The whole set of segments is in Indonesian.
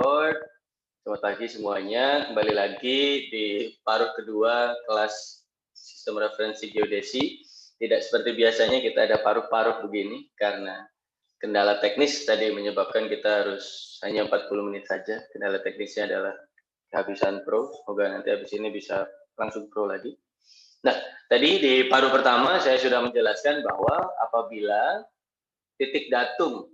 Lord. Selamat pagi semuanya, kembali lagi di paruh kedua kelas sistem referensi geodesi. Tidak seperti biasanya kita ada paruh-paruh begini, karena kendala teknis tadi menyebabkan kita harus hanya 40 menit saja. Kendala teknisnya adalah kehabisan pro, semoga nanti habis ini bisa langsung pro lagi. Nah, tadi di paruh pertama saya sudah menjelaskan bahwa apabila titik datum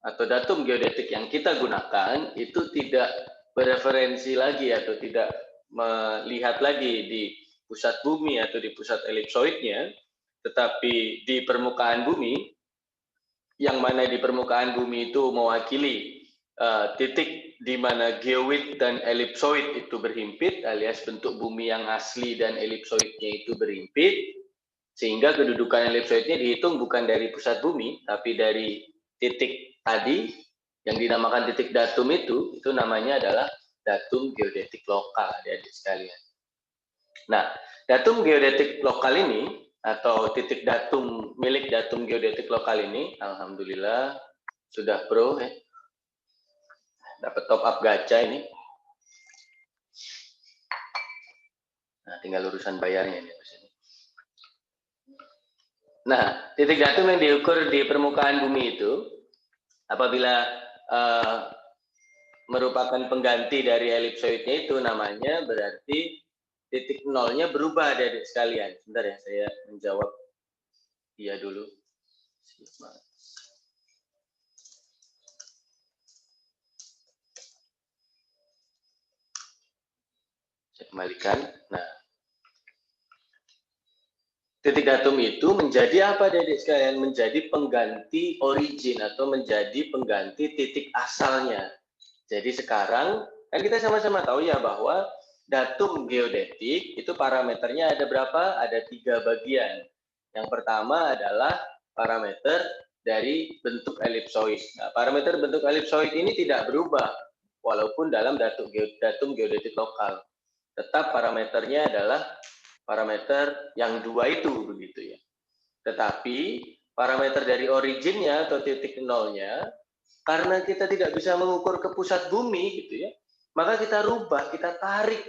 atau datum geodetik yang kita gunakan itu tidak bereferensi lagi atau tidak melihat lagi di pusat bumi atau di pusat elipsoidnya, tetapi di permukaan bumi, yang mana di permukaan bumi itu mewakili titik di mana geoid dan elipsoid itu berhimpit, alias bentuk bumi yang asli dan elipsoidnya itu berhimpit, sehingga kedudukan elipsoidnya dihitung bukan dari pusat bumi, tapi dari titik tadi yang dinamakan titik datum itu namanya adalah datum geodetik lokal, adik-adik sekalian. Nah, datum geodetik lokal ini atau titik datum milik datum geodetik lokal ini, alhamdulillah sudah pro ya. Dapat top up gacha ini. Nah, tinggal urusan bayarnya ini. Nah, titik datum yang diukur di permukaan bumi itu apabila merupakan pengganti dari elipsoidnya itu namanya berarti titik nolnya berubah dari sekalian. Sebentar ya, saya menjawab dia dulu. Saya kembalikan. Nah, titik datum itu menjadi apa, adik sekalian? Menjadi pengganti origin atau menjadi pengganti titik asalnya. Jadi sekarang kan kita sama-sama tahu ya bahwa datum geodetik itu parameternya ada berapa? Ada 3 bagian. Yang pertama adalah parameter dari bentuk elipsoid. Nah, parameter bentuk elipsoid ini tidak berubah walaupun dalam datum geodetik lokal. Tetap parameternya adalah parameter yang 2 itu begitu ya. Tetapi parameter dari originnya atau titik nolnya, karena kita tidak bisa mengukur ke pusat bumi gitu ya, maka kita rubah, kita tarik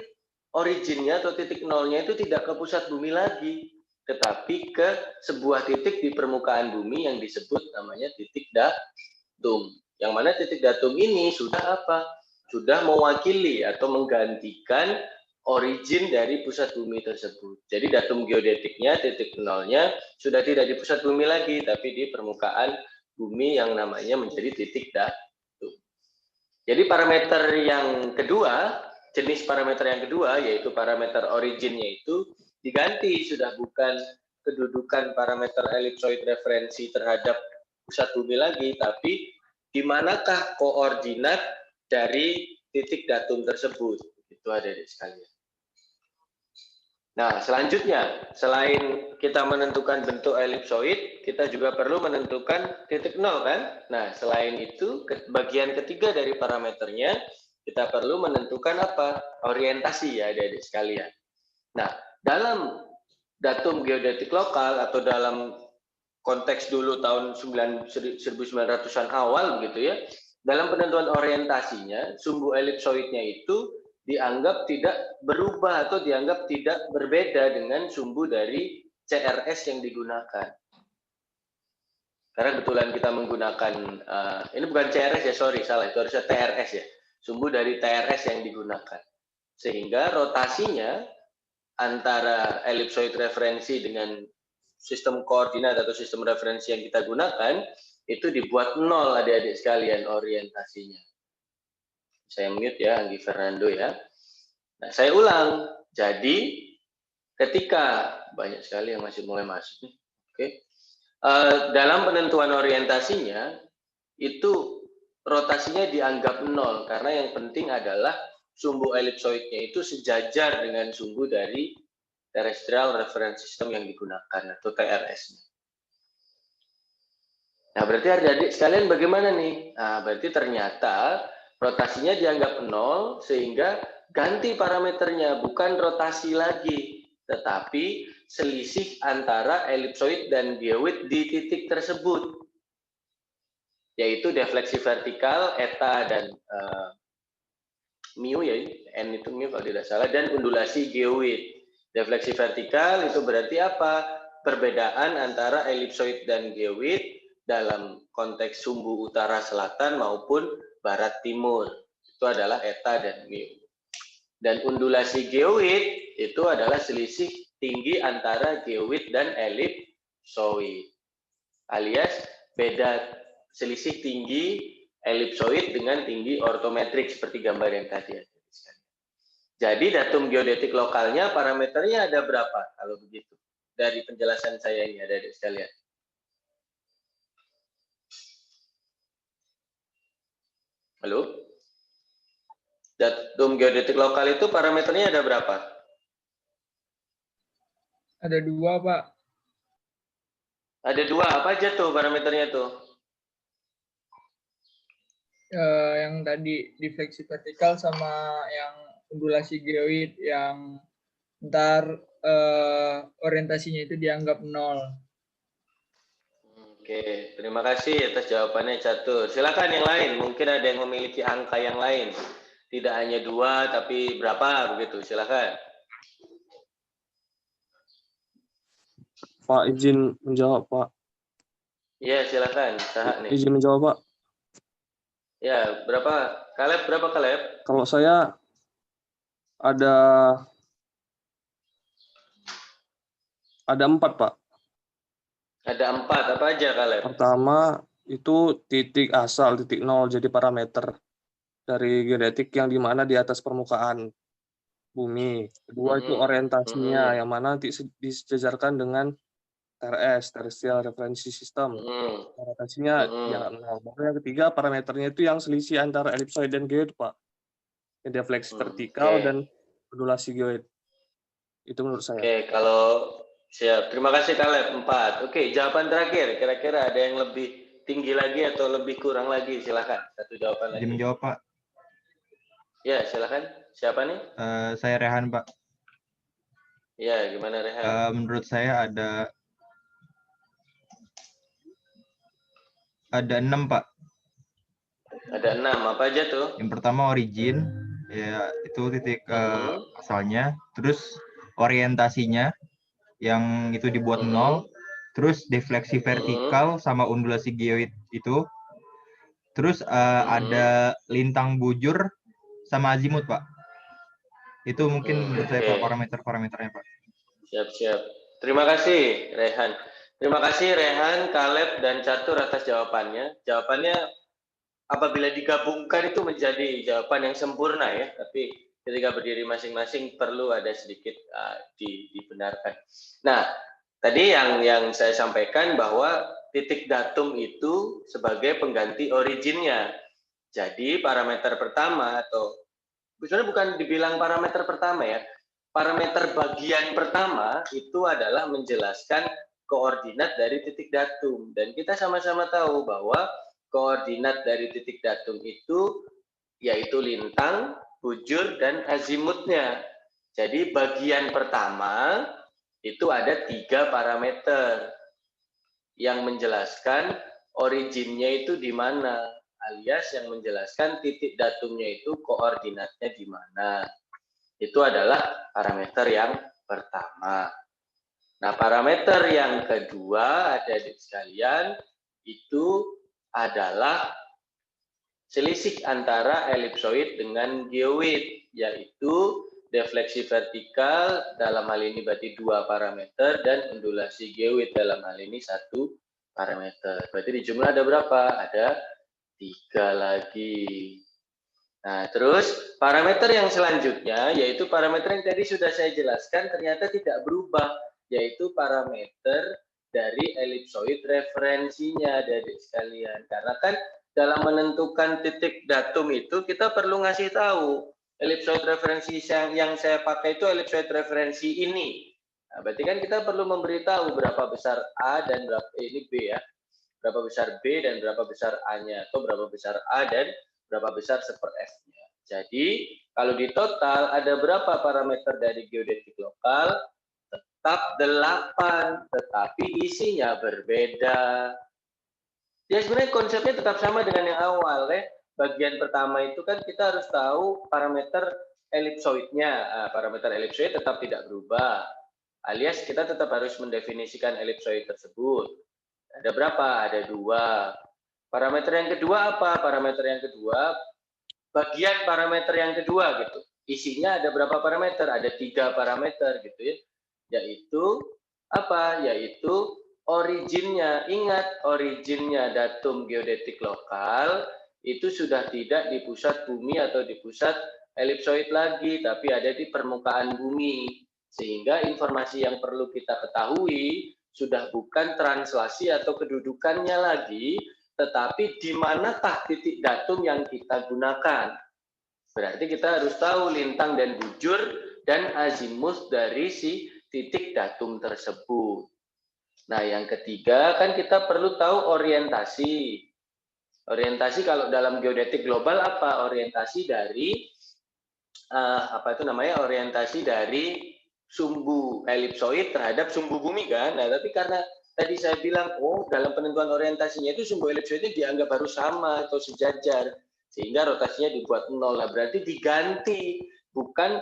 originnya atau titik nolnya itu tidak ke pusat bumi lagi, tetapi ke sebuah titik di permukaan bumi yang disebut namanya titik datum. Yang mana titik datum ini sudah apa? Sudah mewakili atau menggantikan origin dari pusat bumi tersebut. Jadi datum geodetiknya, titik nolnya sudah tidak di pusat bumi lagi, tapi di permukaan bumi yang namanya menjadi titik datum. Jadi parameter yang kedua, jenis parameter yang kedua, yaitu parameter originnya itu diganti, sudah bukan kedudukan parameter elipsoid referensi terhadap pusat bumi lagi, tapi di manakah koordinat dari titik datum tersebut. Itu ada di sekalian. Nah, selanjutnya, selain kita menentukan bentuk elipsoid, kita juga perlu menentukan titik nol kan? Nah, selain itu, bagian ketiga dari parameternya, kita perlu menentukan apa? Orientasi ya adik-adik sekalian. Nah, dalam datum geodetik lokal atau dalam konteks dulu tahun 1900-an awal begitu ya, dalam penentuan orientasinya, sumbu elipsoidnya itu dianggap tidak berubah atau dianggap tidak berbeda dengan sumbu dari CRS yang digunakan. Karena kebetulan kita menggunakan, ini bukan CRS ya, sorry, salah, itu harusnya TRS ya, sumbu dari TRS yang digunakan. Sehingga rotasinya antara elipsoid referensi dengan sistem koordinat atau sistem referensi yang kita gunakan, itu dibuat nol adik-adik sekalian orientasinya. Saya mute ya, Anggi Fernando ya. Nah, saya ulang. Jadi, ketika banyak sekali yang masih mulai masuk nih, oke. Dalam penentuan orientasinya, itu rotasinya dianggap nol, karena yang penting adalah sumbu elipsoidnya itu sejajar dengan sumbu dari terrestrial reference system yang digunakan, atau TRS-nya. Nah, berarti adik-adik sekalian bagaimana nih? Nah, berarti ternyata rotasinya dianggap nol, sehingga ganti parameternya, bukan rotasi lagi, tetapi selisih antara elipsoid dan geoid di titik tersebut, yaitu defleksi vertikal, eta dan kalau tidak salah, dan undulasi geoid. Defleksi vertikal itu berarti apa? Perbedaan antara elipsoid dan geoid dalam konteks sumbu utara selatan maupun barat timur. Itu adalah eta dan mu. Dan undulasi geoid itu adalah selisih tinggi antara geoid dan elipsoid. Alias beda selisih tinggi elipsoid dengan tinggi ortometrik seperti gambar yang tadi. Jadi datum geodetik lokalnya parameternya ada berapa kalau begitu? Dari penjelasan saya ini ada sekalian. Halo? Datum geodetik lokal itu parameternya ada berapa? Ada 2, Pak. Ada 2, apa aja tuh parameternya tuh? Yang tadi defleksi vertikal sama yang undulasi geoid yang ntar orientasinya itu dianggap 0. Oke, terima kasih atas jawabannya Catur. Silakan yang lain, mungkin ada yang memiliki angka yang lain. Tidak hanya 2, tapi berapa begitu, silakan. Pak, izin menjawab, Pak. Iya, silakan. Sahak nih. Izin menjawab, Pak. Ya, berapa? Berapa Kaleb? Kalau saya ada 4, Pak. Ada 4, apa aja Kaleb? Pertama, itu titik asal, titik 0, jadi parameter dari geodetik yang dimana di atas permukaan bumi. Kedua, itu orientasinya, yang mana nanti disejajarkan dengan TRS, Terrestrial Reference System. Orientasinya dianggap 0. Baru yang ketiga, parameternya itu yang selisih antara elipsoid dan geoid, Pak. Yang defleksi vertikal dan undulasi geoid. Itu menurut saya. Oke, kalau siap. Terima kasih Kaleb, 4. Oke, jawaban terakhir. Kira-kira ada yang lebih tinggi lagi atau lebih kurang lagi? Silakan. Satu jawaban lagi. Izin menjawab, Pak. Ya, silakan. Siapa nih? Saya Rehan, Pak. Ya, gimana Rehan? Menurut saya ada 6, Pak. Ada 6. Apa aja tuh? Yang pertama origin, ya itu titik asalnya. Terus orientasinya, yang itu dibuat 0. Terus defleksi vertikal sama undulasi geoid itu. Terus ada lintang bujur sama azimut, Pak. Itu mungkin menurut saya, Pak, parameter-parameternya, Pak. Siap-siap. Terima kasih, Rehan. Terima kasih, Rehan, Kaleb, dan Catur atas jawabannya. Jawabannya apabila digabungkan itu menjadi jawaban yang sempurna ya, tapi ketika berdiri masing-masing perlu ada sedikit dibenarkan. Nah, tadi yang saya sampaikan bahwa titik datum itu sebagai pengganti originnya. Jadi parameter pertama atau sebenarnya bukan dibilang parameter pertama ya, parameter bagian pertama itu adalah menjelaskan koordinat dari titik datum. Dan kita sama-sama tahu bahwa koordinat dari titik datum itu yaitu lintang, bujur, dan azimutnya. Jadi bagian pertama itu ada 3 parameter yang menjelaskan originnya itu di mana, alias yang menjelaskan titik datumnya itu koordinatnya di mana. Itu adalah parameter yang pertama. Nah, parameter yang kedua ada di sekalian itu adalah selisih antara elipsoid dengan geoid, yaitu defleksi vertikal dalam hal ini berarti 2 parameter dan undulasi geoid dalam hal ini 1 parameter. Berarti di jumlah ada berapa? Ada 3 lagi. Nah, terus parameter yang selanjutnya yaitu parameter yang tadi sudah saya jelaskan ternyata tidak berubah, yaitu parameter dari elipsoid referensinya dari sekalian. Karena kan dalam menentukan titik datum itu kita perlu ngasih tahu elipsoid referensi yang saya pakai itu elipsoid referensi ini. Nah, berarti kan kita perlu memberitahu berapa besar A dan berapa ini B ya. Berapa besar B dan berapa besar A-nya atau berapa besar A dan berapa besar F-nya. Jadi, kalau di total ada berapa parameter dari geodetik lokal? Tetap 8, tetapi isinya berbeda. Ya sebenarnya konsepnya tetap sama dengan yang awal ya. Bagian pertama itu kan kita harus tahu parameter elipsoidnya. Parameter elipsoid tetap tidak berubah. Alias kita tetap harus mendefinisikan elipsoid tersebut. Ada berapa? Ada 2. Parameter yang kedua apa? Parameter yang kedua, bagian parameter yang kedua gitu. Isinya ada berapa parameter? Ada 3 parameter gitu ya. Yaitu apa? Yaitu originnya. Ingat, originnya datum geodetik lokal itu sudah tidak di pusat bumi atau di pusat elipsoid lagi, tapi ada di permukaan bumi. Sehingga informasi yang perlu kita ketahui sudah bukan translasi atau kedudukannya lagi, tetapi di manakah titik datum yang kita gunakan. Berarti kita harus tahu lintang dan bujur dan azimuth dari si titik datum tersebut. Nah, yang ketiga kan kita perlu tahu orientasi. Orientasi kalau dalam geodetik global apa? Orientasi dari orientasi dari sumbu elipsoid terhadap sumbu bumi kan. Nah, tapi karena tadi saya bilang, dalam penentuan orientasinya itu sumbu elipsoidnya dianggap harus sama atau sejajar, sehingga rotasinya dibuat 0. Nah, berarti diganti, bukan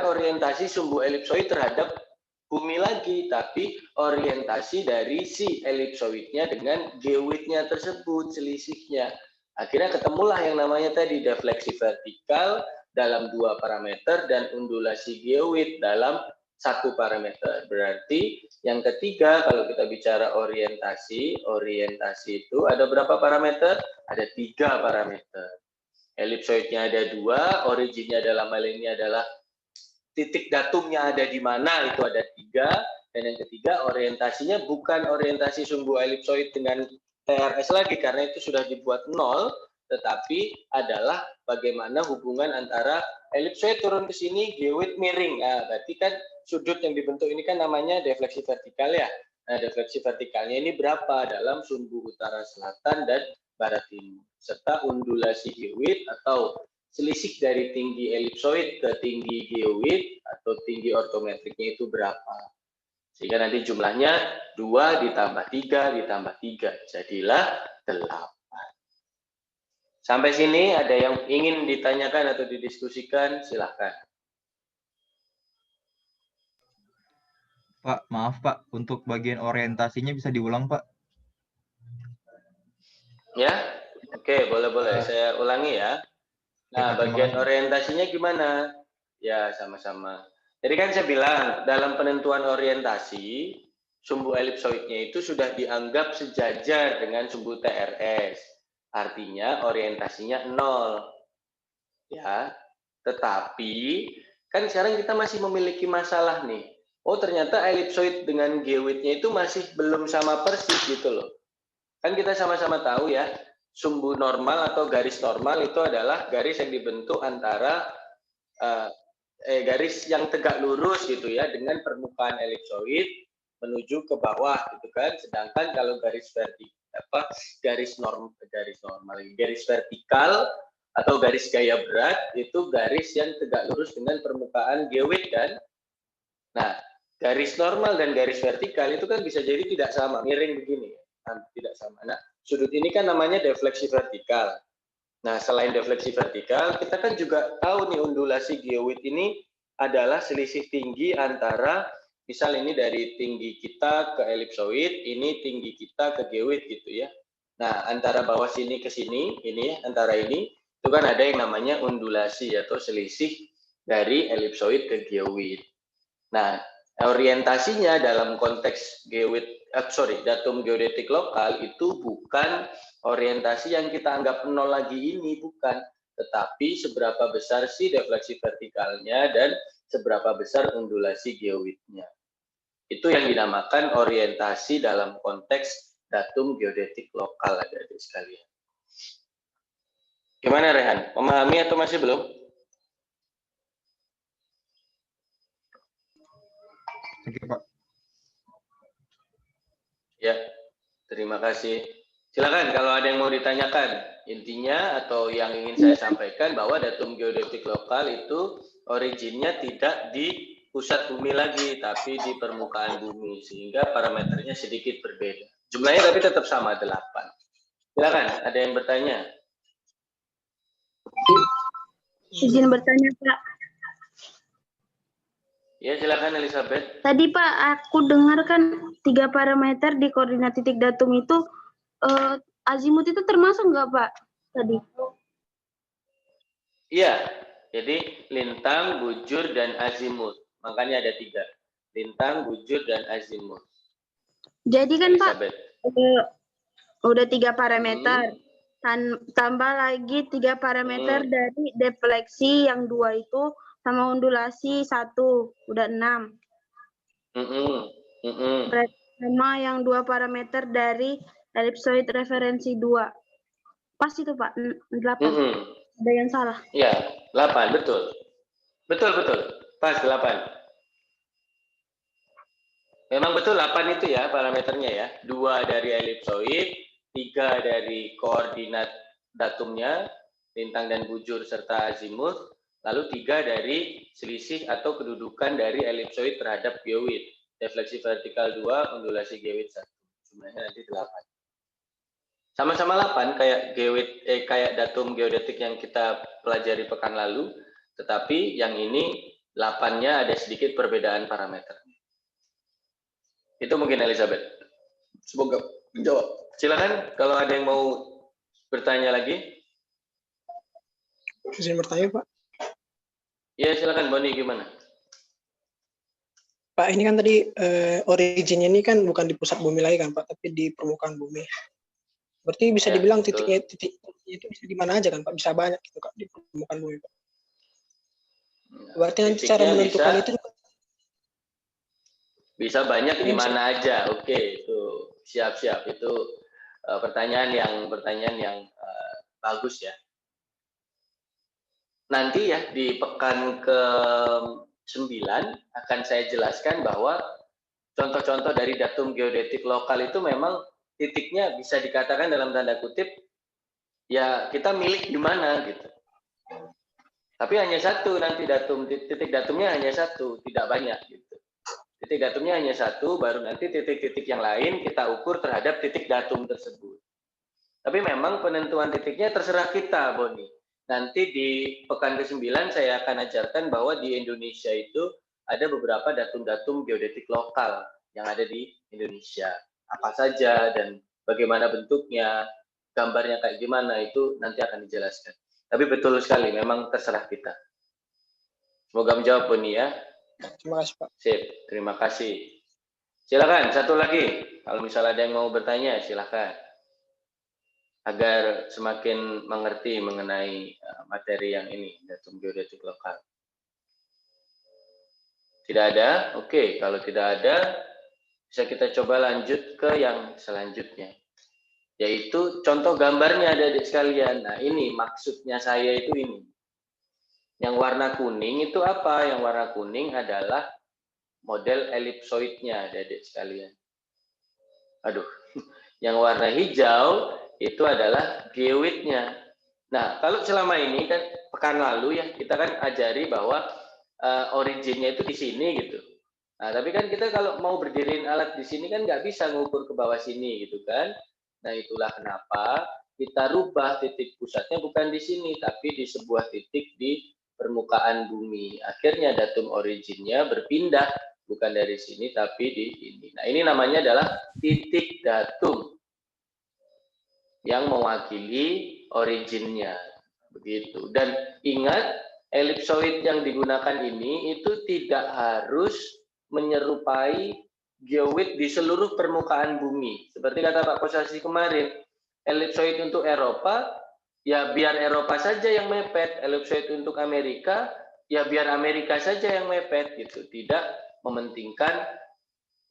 orientasi sumbu elipsoid terhadap bumi lagi, tapi orientasi dari si elipsoidnya dengan geoidnya tersebut, selisihnya. Akhirnya ketemulah yang namanya tadi defleksi vertikal dalam 2 parameter dan undulasi geoid dalam 1 parameter. Berarti yang ketiga kalau kita bicara orientasi itu ada berapa parameter? Ada 3 parameter. Elipsoidnya ada 2, originnya dalam hal ini adalah titik datumnya ada di mana, itu ada 3, dan yang ketiga orientasinya bukan orientasi sumbu elipsoid dengan TRS lagi karena itu sudah dibuat 0, tetapi adalah bagaimana hubungan antara elipsoid turun ke sini, geoid miring. Nah, berarti kan sudut yang dibentuk ini kan namanya defleksi vertikal ya. Nah, defleksi vertikalnya ini berapa dalam sumbu utara selatan dan barat timur, serta undulasi geoid atau selisih dari tinggi elipsoid ke tinggi geoid atau tinggi ortometriknya itu berapa. Sehingga nanti jumlahnya 2 ditambah 3 ditambah 3. Jadilah 8. Sampai sini ada yang ingin ditanyakan atau didiskusikan? Silahkan. Pak, maaf Pak, untuk bagian orientasinya bisa diulang Pak? Ya, oke, boleh-boleh. Saya ulangi ya. Nah, bagian orientasinya gimana? Ya, sama-sama. Jadi kan saya bilang, dalam penentuan orientasi, sumbu elipsoidnya itu sudah dianggap sejajar dengan sumbu TRS. Artinya orientasinya 0. Ya, tetapi kan sekarang kita masih memiliki masalah nih. Ternyata elipsoid dengan geoidnya itu masih belum sama persis gitu loh. Kan kita sama-sama tahu ya, sumbu normal atau garis normal itu adalah garis yang dibentuk antara garis yang tegak lurus gitu ya dengan permukaan elipsoid menuju ke bawah gitu kan. Sedangkan kalau garis vertikal atau garis gaya berat itu garis yang tegak lurus dengan permukaan geoid kan. Nah, garis normal dan garis vertikal itu kan bisa jadi tidak sama, miring begini, tidak sama. Nah, sudut ini kan namanya defleksi vertikal. Nah, selain defleksi vertikal, kita kan juga tahu nih undulasi geoid ini adalah selisih tinggi antara, misal ini dari tinggi kita ke elipsoid, ini tinggi kita ke geoid gitu ya. Nah, antara bawah sini ke sini, ini antara ini, itu kan ada yang namanya undulasi atau selisih dari elipsoid ke geoid. Nah, orientasinya dalam konteks datum geodetik lokal itu bukan orientasi yang kita anggap 0 lagi ini, bukan. Tetapi seberapa besar sih defleksi vertikalnya dan seberapa besar undulasi geoidnya. Itu yang dinamakan orientasi dalam konteks datum geodetik lokal, adik-adik sekalian. Gimana Rehan? Memahami atau masih belum? Oke Pak. Ya, terima kasih. Silakan kalau ada yang mau ditanyakan. Intinya atau yang ingin saya sampaikan bahwa datum geodetik lokal itu originnya tidak di pusat bumi lagi, tapi di permukaan bumi. Sehingga parameternya sedikit berbeda. Jumlahnya tapi tetap sama, 8. Silakan, ada yang bertanya? Izin bertanya, Pak. Ya, silakan Elizabeth. Tadi Pak, aku dengar kan 3 parameter di koordinat titik datum itu azimut itu termasuk nggak Pak? Tadi. Iya, jadi lintang, bujur, dan azimut. Makanya ada 3. Lintang, bujur, dan azimut. Jadi kan Elizabeth. Pak, udah 3 parameter. Tambah lagi 3 parameter dari defleksi yang 2 itu sama undulasi 1, udah 6. Berarti sama yang 2 parameter dari elipsoid referensi 2. Pas itu Pak, 8. Ada yang salah? Iya, 8, betul. Betul. Pas 8. Memang betul 8 itu ya parameternya ya. 2 dari elipsoid, 3 dari koordinat datumnya, lintang dan bujur serta azimut, lalu 3 dari selisih atau kedudukan dari elipsoid terhadap geoid. Defleksi vertikal 2, undulasi geoid 1. Jumlahnya nanti 8. Sama-sama 8 kayak geoid kayak datum geodetik yang kita pelajari pekan lalu, tetapi yang ini 8-nya ada sedikit perbedaan parameter. Itu mungkin Elizabeth. Semoga menjawab. Silakan kalau ada yang mau bertanya lagi. Izin bertanya, Pak. Ya, silakan Boni, gimana? Pak, ini kan tadi originnya ini kan bukan di pusat bumi lagi kan, Pak, tapi di permukaan bumi. Berarti bisa Ya, dibilang betul. titiknya itu bisa di mana aja kan, Pak? Bisa banyak gitu, Kak, di permukaan bumi, Pak. Berarti nanti cara menentukan itu bisa banyak di mana aja. Oke, itu siap-siap. Itu pertanyaan yang bagus ya. Nanti ya di pekan ke-9 akan saya jelaskan bahwa contoh-contoh dari datum geodetik lokal itu memang titiknya bisa dikatakan dalam tanda kutip ya kita milik di mana gitu. Tapi hanya satu nanti titik datumnya hanya satu, tidak banyak gitu. Titik datumnya hanya satu, baru nanti titik-titik yang lain kita ukur terhadap titik datum tersebut. Tapi memang penentuan titiknya terserah kita, Boni. Nanti di pekan ke-9 saya akan ajarkan bahwa di Indonesia itu ada beberapa datum-datum geodetik lokal yang ada di Indonesia. Apa saja dan bagaimana bentuknya, gambarnya kayak gimana itu nanti akan dijelaskan. Tapi betul sekali, memang terserah kita. Semoga menjawab, Boni ya. Terima kasih, Pak. Sip, terima kasih. Silakan, satu lagi. Kalau misalnya ada yang mau bertanya, silakan. Agar semakin mengerti mengenai materi yang ini, datum geodetik lokal. Tidak ada? Oke, kalau tidak ada, bisa kita coba lanjut ke yang selanjutnya. Yaitu contoh gambarnya adik sekalian. Nah ini maksudnya saya itu ini. Yang warna kuning itu apa? Yang warna kuning adalah model elipsoidnya adik sekalian. Aduh, yang warna hijau itu adalah geoidnya. Nah kalau selama ini kan pekan lalu ya kita kan ajari bahwa originnya itu di sini gitu. Nah tapi kan kita kalau mau berdiriin alat di sini kan nggak bisa ngukur ke bawah sini gitu kan. Nah itulah kenapa kita rubah titik pusatnya bukan di sini, tapi di sebuah titik di permukaan bumi. Akhirnya datum originnya berpindah, bukan dari sini, tapi di ini. Nah ini namanya adalah titik datum yang mewakili originnya. Begitu. Dan ingat, elipsoid yang digunakan ini itu tidak harus menyerupai geoid di seluruh permukaan bumi. Seperti kata Pak Kosasi kemarin, elipsoid untuk Eropa, ya biar Eropa saja yang mepet. Elipsoid untuk Amerika, ya biar Amerika saja yang mepet gitu. Tidak mementingkan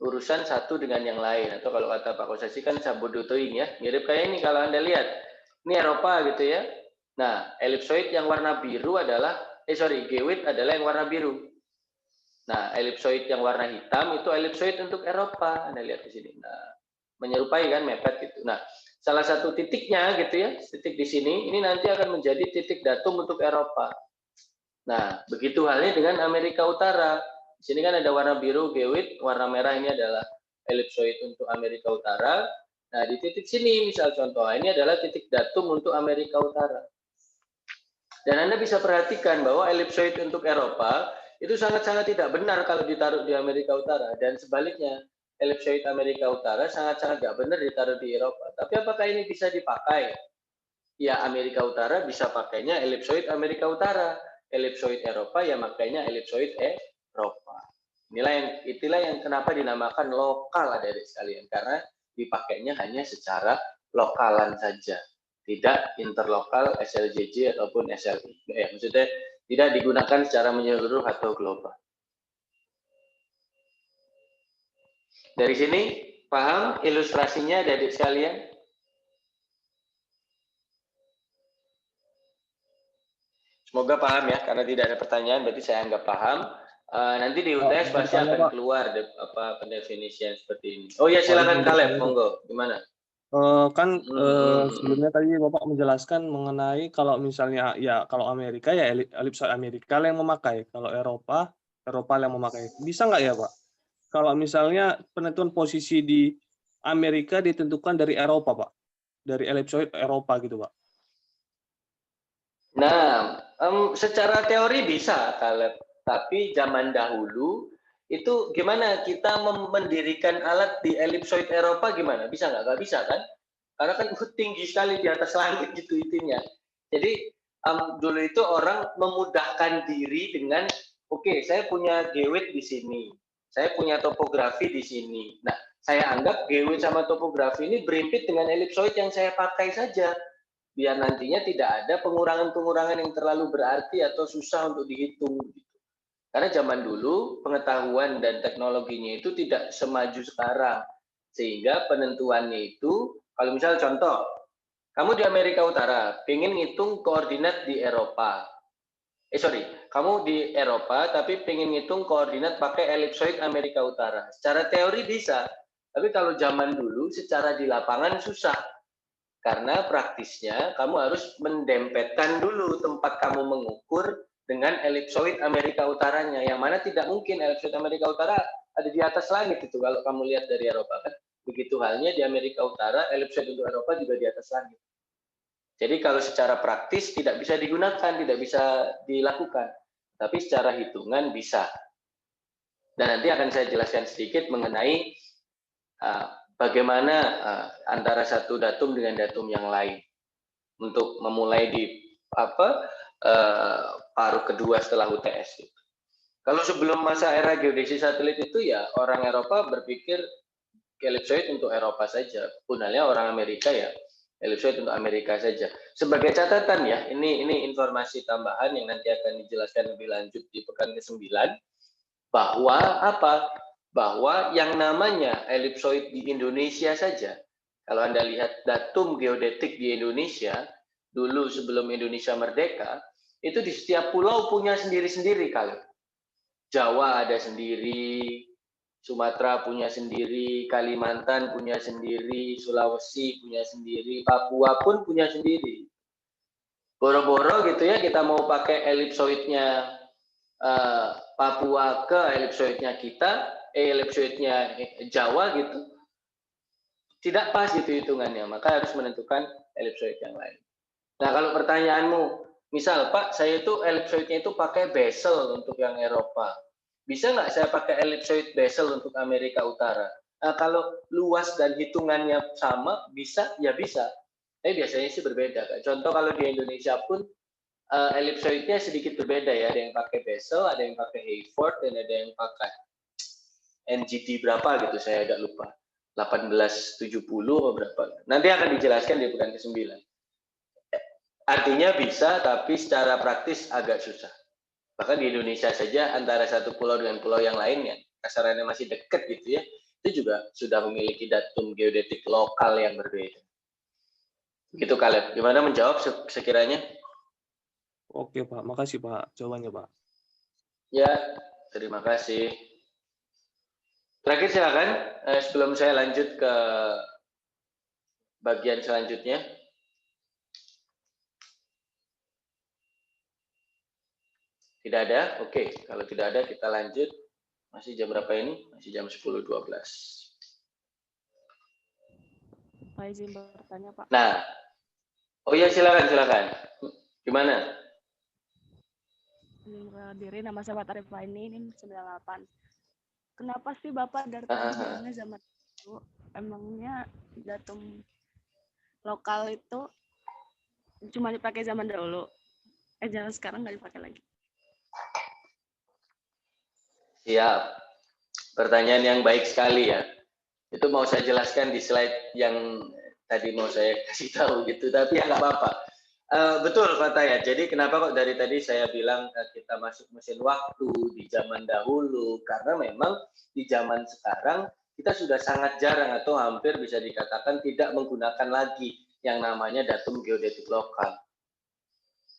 urusan satu dengan yang lain. Atau kalau kata Pak Kosasi kan sabodotoing ya. Mirip kayak ini kalau Anda lihat. Ini Eropa gitu ya. Nah, elipsoid yang warna biru adalah, geoid adalah yang warna biru. Nah, elipsoid yang warna hitam itu elipsoid untuk Eropa. Anda lihat di sini. Nah, menyerupai kan mepet gitu. Nah, salah satu titiknya gitu ya, titik di sini, ini nanti akan menjadi titik datum untuk Eropa. Nah, begitu halnya dengan Amerika Utara. Di sini kan ada warna biru geoid, warna merah ini adalah elipsoid untuk Amerika Utara. Nah, di titik sini misal contoh, ini adalah titik datum untuk Amerika Utara. Dan Anda bisa perhatikan bahwa elipsoid untuk Eropa itu sangat-sangat tidak benar kalau ditaruh di Amerika Utara. Dan sebaliknya, elipsoid Amerika Utara sangat-sangat tidak benar ditaruh di Eropa. Tapi apakah ini bisa dipakai? Ya, Amerika Utara bisa pakainya elipsoid Amerika Utara. Elipsoid Eropa ya makanya elipsoid Eropa. Itulah yang kenapa dinamakan lokal, adik-adik sekalian, karena dipakainya hanya secara lokalan saja, tidak interlokal SLJJ ataupun SLI. Maksudnya tidak digunakan secara menyeluruh atau global. Dari sini paham ilustrasinya, adik-adik sekalian? Semoga paham ya, karena tidak ada pertanyaan berarti saya anggap paham. Nanti di UTS pasti akan keluar pendefinisian seperti ini. Oh ya, silakan Kaleb, monggo. Gimana? Sebelumnya tadi Bapak menjelaskan mengenai kalau misalnya ya kalau Amerika ya elipsoid Amerika yang memakai, kalau Eropa yang memakai. Bisa nggak ya Pak? Kalau misalnya penentuan posisi di Amerika ditentukan dari Eropa Pak, dari elipsoid Eropa gitu Pak. Nah, secara teori bisa Kaleb. Tapi zaman dahulu itu gimana kita mendirikan alat di elipsoid Eropa gimana? Bisa nggak? Nggak bisa kan? Karena kan tinggi sekali di atas langit gitu itunya. Jadi dulu itu orang memudahkan diri dengan oke, saya punya geowit di sini, saya punya topografi di sini. Nah, saya anggap geowit sama topografi ini berimpit dengan elipsoid yang saya pakai saja, biar nantinya tidak ada pengurangan-pengurangan yang terlalu berarti atau susah untuk dihitung. Karena zaman dulu pengetahuan dan teknologinya itu tidak semaju sekarang, sehingga penentuannya itu, kalau misal contoh, kamu di Amerika Utara, pengen ngitung koordinat di Eropa. Kamu di Eropa, tapi pengen ngitung koordinat pakai elipsoid Amerika Utara. Secara teori bisa, tapi kalau zaman dulu secara di lapangan susah. Karena praktisnya kamu harus mendempetkan dulu tempat kamu mengukur dengan elipsoid Amerika Utaranya, yang mana tidak mungkin elipsoid Amerika Utara ada di atas langit itu kalau kamu lihat dari Eropa kan. Begitu halnya di Amerika Utara, elipsoid untuk Eropa juga di atas langit. Jadi kalau secara praktis tidak bisa digunakan, tidak bisa dilakukan, tapi secara hitungan bisa. Dan nanti akan saya jelaskan sedikit mengenai bagaimana antara satu datum dengan datum yang lain untuk memulai di paruh kedua setelah UTS. Kalau sebelum masa era geodesi satelit itu ya orang Eropa berpikir elipsoid untuk Eropa saja, punalnya orang Amerika ya elipsoid untuk Amerika saja. Sebagai catatan ya, ini informasi tambahan yang nanti akan dijelaskan lebih lanjut di pekan ke-9, bahwa bahwa yang namanya elipsoid di Indonesia saja, kalau Anda lihat datum geodetik di Indonesia dulu sebelum Indonesia merdeka, itu di setiap pulau punya sendiri-sendiri. Kalau Jawa ada sendiri, Sumatera punya sendiri, Kalimantan punya sendiri, Sulawesi punya sendiri, Papua pun punya sendiri. Boro-boro gitu ya, kita mau pakai elipsoidnya Papua ke elipsoidnya kita, elipsoidnya Jawa gitu, tidak pas gitu hitungannya, maka harus menentukan elipsoid yang lain. Nah, kalau pertanyaanmu, misal Pak, saya itu elipsoidnya itu pakai bezel untuk yang Eropa, bisa nggak saya pakai elipsoid bezel untuk Amerika Utara? Nah, kalau luas dan hitungannya sama, bisa? Ya bisa. Tapi biasanya sih berbeda. Contoh kalau di Indonesia pun, elipsoidnya sedikit berbeda ya. Ada yang pakai bezel, ada yang pakai Hayford, dan ada yang pakai NGD berapa gitu, saya agak lupa. 1870 atau berapa. Nanti akan dijelaskan di pekan ke-9. Artinya bisa, tapi secara praktis agak susah. Bahkan di Indonesia saja, antara satu pulau dengan pulau yang lainnya, kasarannya masih dekat gitu ya, itu juga sudah memiliki datum geodetik lokal yang berbeda. Gitu Kaleb, gimana menjawab sekiranya? Oke Pak, makasih Pak jawabannya Pak. Ya, terima kasih. Terakhir silakan, sebelum saya lanjut ke bagian selanjutnya. Tidak ada? Oke, kalau tidak ada kita lanjut. Masih jam berapa ini? Masih jam 10.12. Pak izin bertanya Pak. Nah, oh iya silakan. Gimana? izin diri, nama saya Mata Rifaini, ini 98. Kenapa sih Bapak dari tadi bilangnya zaman dulu? Emangnya datum lokal itu cuma dipakai zaman dahulu? Zaman sekarang nggak dipakai lagi. Siap. Pertanyaan yang baik sekali ya. Itu mau saya jelaskan di slide yang tadi mau saya kasih tahu gitu, tapi ya nggak apa-apa. Betul Pak ya. Jadi kenapa kok dari tadi saya bilang kita masuk mesin waktu di zaman dahulu, karena memang di zaman sekarang kita sudah sangat jarang atau hampir bisa dikatakan tidak menggunakan lagi yang namanya datum geodetik lokal.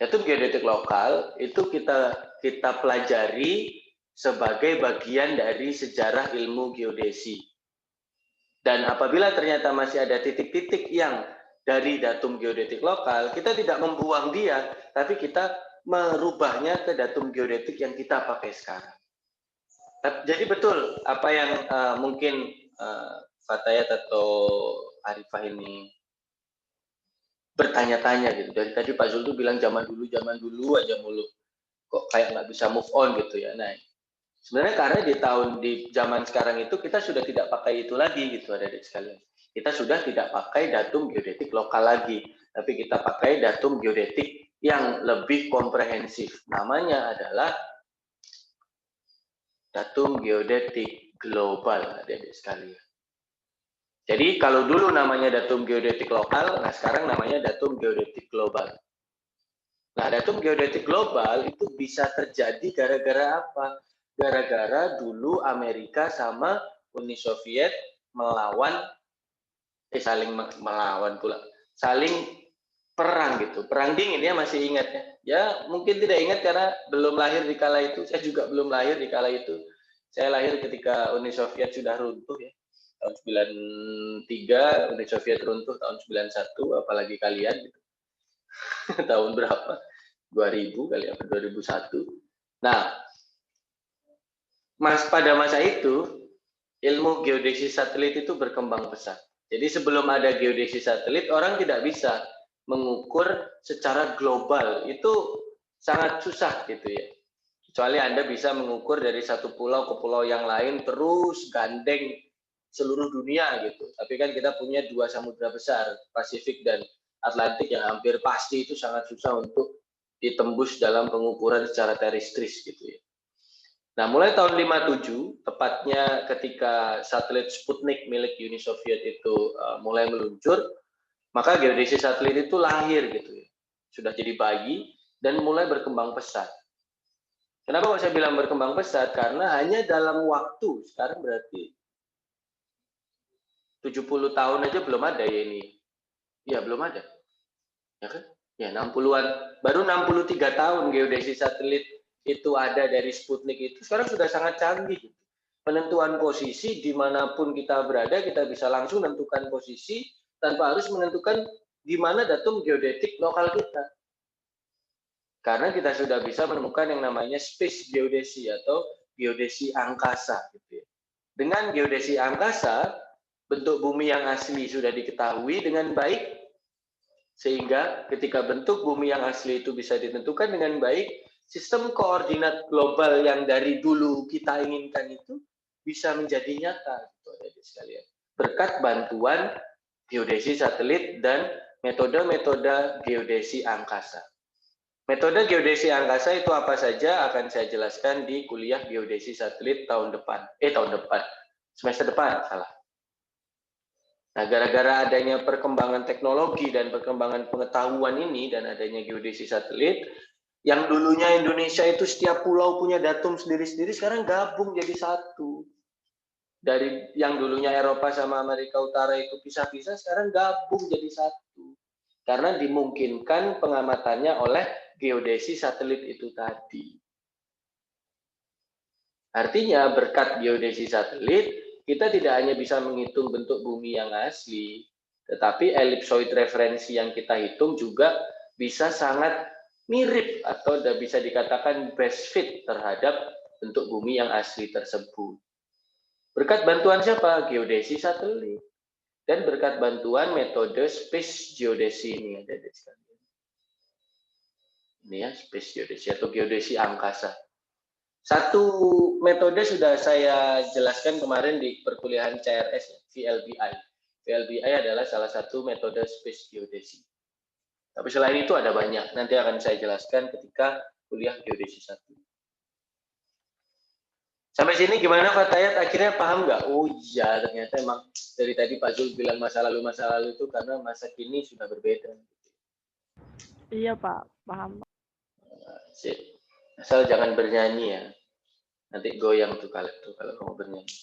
Datum geodetik lokal itu kita pelajari sebagai bagian dari sejarah ilmu geodesi. Dan apabila ternyata masih ada titik-titik yang dari datum geodetik lokal, kita tidak membuang dia, tapi kita merubahnya ke datum geodetik yang kita pakai sekarang. Jadi betul apa yang mungkin Fatayat atau Arifah ini bertanya-tanya gitu. Dari tadi Pak Zul tuh bilang zaman dulu aja mulu. Kok kayak nggak bisa move on gitu ya. Nah, sebenarnya karena di zaman sekarang itu kita sudah tidak pakai itu lagi gitu adik-adik sekalian. Kita sudah tidak pakai datum geodetik lokal lagi, tapi kita pakai datum geodetik yang lebih komprehensif. Namanya adalah datum geodetik global adik-adik sekalian. Jadi kalau dulu namanya datum geodetik lokal, nah sekarang namanya datum geodetik global. Nah, datum geodetik global itu bisa terjadi gara-gara apa? Gara-gara dulu Amerika sama Uni Soviet saling perang gitu. Perang dingin ya, masih ingat ya? Ya mungkin tidak ingat karena belum lahir di kala itu. Saya juga belum lahir di kala itu. Saya lahir ketika Uni Soviet sudah runtuh ya. Tahun 93 Uni Soviet runtuh, tahun 91 apalagi kalian gitu. Tahun berapa? 2000 kali apa 2001. Nah, pada masa itu ilmu geodesi satelit itu berkembang pesat. Jadi sebelum ada geodesi satelit, orang tidak bisa mengukur secara global. Itu sangat susah gitu ya. Kecuali Anda bisa mengukur dari satu pulau ke pulau yang lain terus gandeng seluruh dunia gitu. Tapi kan kita punya dua samudra besar, Pasifik dan Atlantik, yang hampir pasti itu sangat susah untuk ditembus dalam pengukuran secara terrestris gitu ya. Nah, mulai tahun 57, tepatnya ketika satelit Sputnik milik Uni Soviet itu mulai meluncur, maka geodesi satelit itu lahir gitu ya. Sudah jadi bayi dan mulai berkembang pesat. Kenapa kok saya bilang berkembang pesat? Karena hanya dalam waktu, sekarang berarti 70 tahun aja belum ada ya ini. Ya, belum ada. Ya kan? Ya, 60-an. Baru 63 tahun geodesi satelit itu ada dari Sputnik itu. Sekarang sudah sangat canggih. Penentuan posisi dimanapun kita berada, kita bisa langsung menentukan posisi tanpa harus menentukan di mana datum geodetik lokal kita. Karena kita sudah bisa menemukan yang namanya space geodesi atau geodesi angkasa. Gitu ya. Dengan geodesi angkasa, bentuk bumi yang asli sudah diketahui dengan baik, sehingga ketika bentuk bumi yang asli itu bisa ditentukan dengan baik, sistem koordinat global yang dari dulu kita inginkan itu bisa menjadi nyata, gitu, sekalian. Berkat bantuan geodesi satelit dan metode-metode geodesi angkasa. Metode geodesi angkasa itu apa saja akan saya jelaskan di kuliah geodesi satelit semester depan, salah. Nah, gara-gara adanya perkembangan teknologi dan perkembangan pengetahuan ini dan adanya geodesi satelit, yang dulunya Indonesia itu setiap pulau punya datum sendiri-sendiri, sekarang gabung jadi satu. Dari yang dulunya Eropa sama Amerika Utara itu pisah-pisah, sekarang gabung jadi satu. Karena dimungkinkan pengamatannya oleh geodesi satelit itu tadi. Artinya berkat geodesi satelit, kita tidak hanya bisa menghitung bentuk bumi yang asli, tetapi elipsoid referensi yang kita hitung juga bisa sangat mirip atau bisa dikatakan best fit terhadap bentuk bumi yang asli tersebut. Berkat bantuan siapa? Geodesi satelit. Dan berkat bantuan metode space geodesi ini ada di sekalian. Ini ya, space geodesi atau geodesi angkasa. Satu metode sudah saya jelaskan kemarin di perkuliahan CRS, VLBI. VLBI adalah salah satu metode space geodesi. Tapi selain itu ada banyak. Nanti akan saya jelaskan ketika kuliah geodesi 1. Sampai sini gimana Pak Tayat? Akhirnya paham nggak? Oh iya, ternyata emang dari tadi Pak Zul bilang masa lalu itu karena masa kini sudah berbeda. Iya Pak, paham. Sip. Asal jangan bernyanyi ya. Nanti goyang tuh kalau kamu bernyanyi.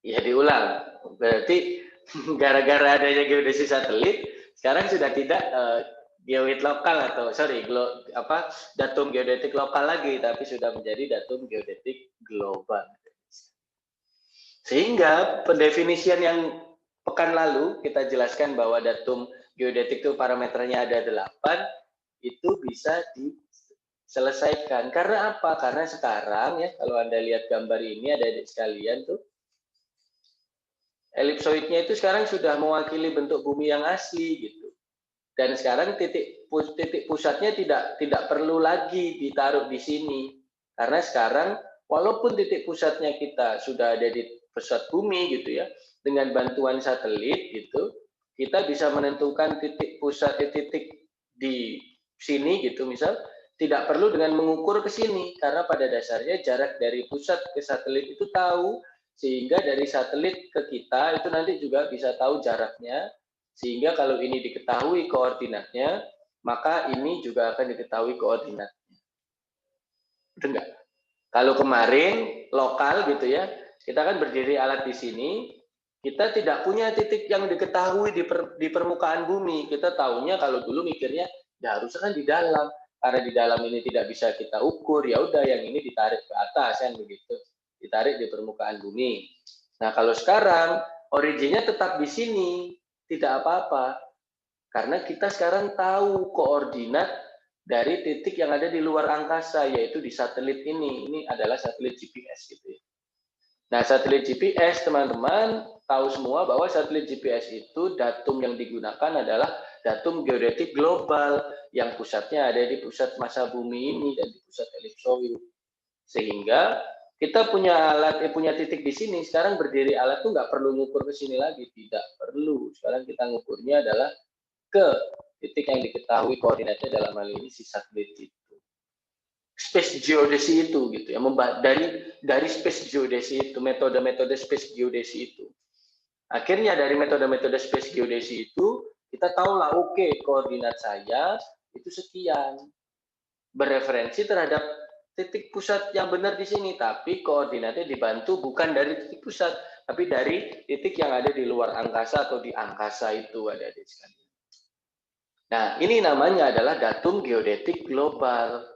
Ya diulang. Berarti gara-gara adanya geodesi satelit, sekarang sudah tidak geoid lokal atau datum geodetik lokal lagi, tapi sudah menjadi datum geodetik global. Sehingga pendefinisian yang pekan lalu kita jelaskan bahwa datum geodetik itu parameternya ada 8, itu bisa diselesaikan. Karena apa? Karena sekarang ya, kalau Anda lihat gambar ini adik-adik sekalian tuh, elipsoidnya itu sekarang sudah mewakili bentuk bumi yang asli gitu. Dan sekarang titik pusatnya tidak perlu lagi ditaruh di sini. Karena sekarang walaupun titik pusatnya kita sudah ada di pusat bumi gitu ya, dengan bantuan satelit gitu, kita bisa menentukan titik pusat titik di sini gitu misal, tidak perlu dengan mengukur ke sini karena pada dasarnya jarak dari pusat ke satelit itu tahu, sehingga dari satelit ke kita itu nanti juga bisa tahu jaraknya. Sehingga kalau ini diketahui koordinatnya, maka ini juga akan diketahui koordinatnya. Betul nggak? Kalau kemarin lokal gitu ya, kita kan berdiri alat di sini, kita tidak punya titik yang diketahui di permukaan bumi. Kita tahunya kalau dulu mikirnya, ya harusnya kan di dalam. Karena di dalam ini tidak bisa kita ukur, ya udah yang ini ditarik ke atas kan begitu. Ditarik di permukaan bumi. Nah kalau sekarang originnya tetap di sini. Tidak apa-apa, karena kita sekarang tahu koordinat dari titik yang ada di luar angkasa, yaitu di satelit ini. Ini adalah satelit GPS gitu ya. Nah, satelit GPS teman-teman tahu semua bahwa satelit GPS itu datum yang digunakan adalah datum geodetik global yang pusatnya ada di pusat massa bumi ini dan di pusat elipsoid. Sehingga kita punya alat, punya titik di sini. Sekarang berdiri alat tuh nggak perlu ngukur ke sini lagi, tidak perlu. Sekarang kita ngukurnya adalah ke titik yang diketahui koordinatnya dalam hal ini si satelit itu. Space geodesi itu gitu ya, dari space geodesi itu, metode-metode space geodesi itu. Akhirnya dari metode-metode space geodesi itu kita tahulah oke, koordinat saya itu sekian. Bereferensi terhadap titik pusat yang benar di sini, tapi koordinatnya dibantu bukan dari titik pusat, tapi dari titik yang ada di luar angkasa atau di angkasa itu, adik-adik sekalian. Nah, ini namanya adalah datum geodetik global.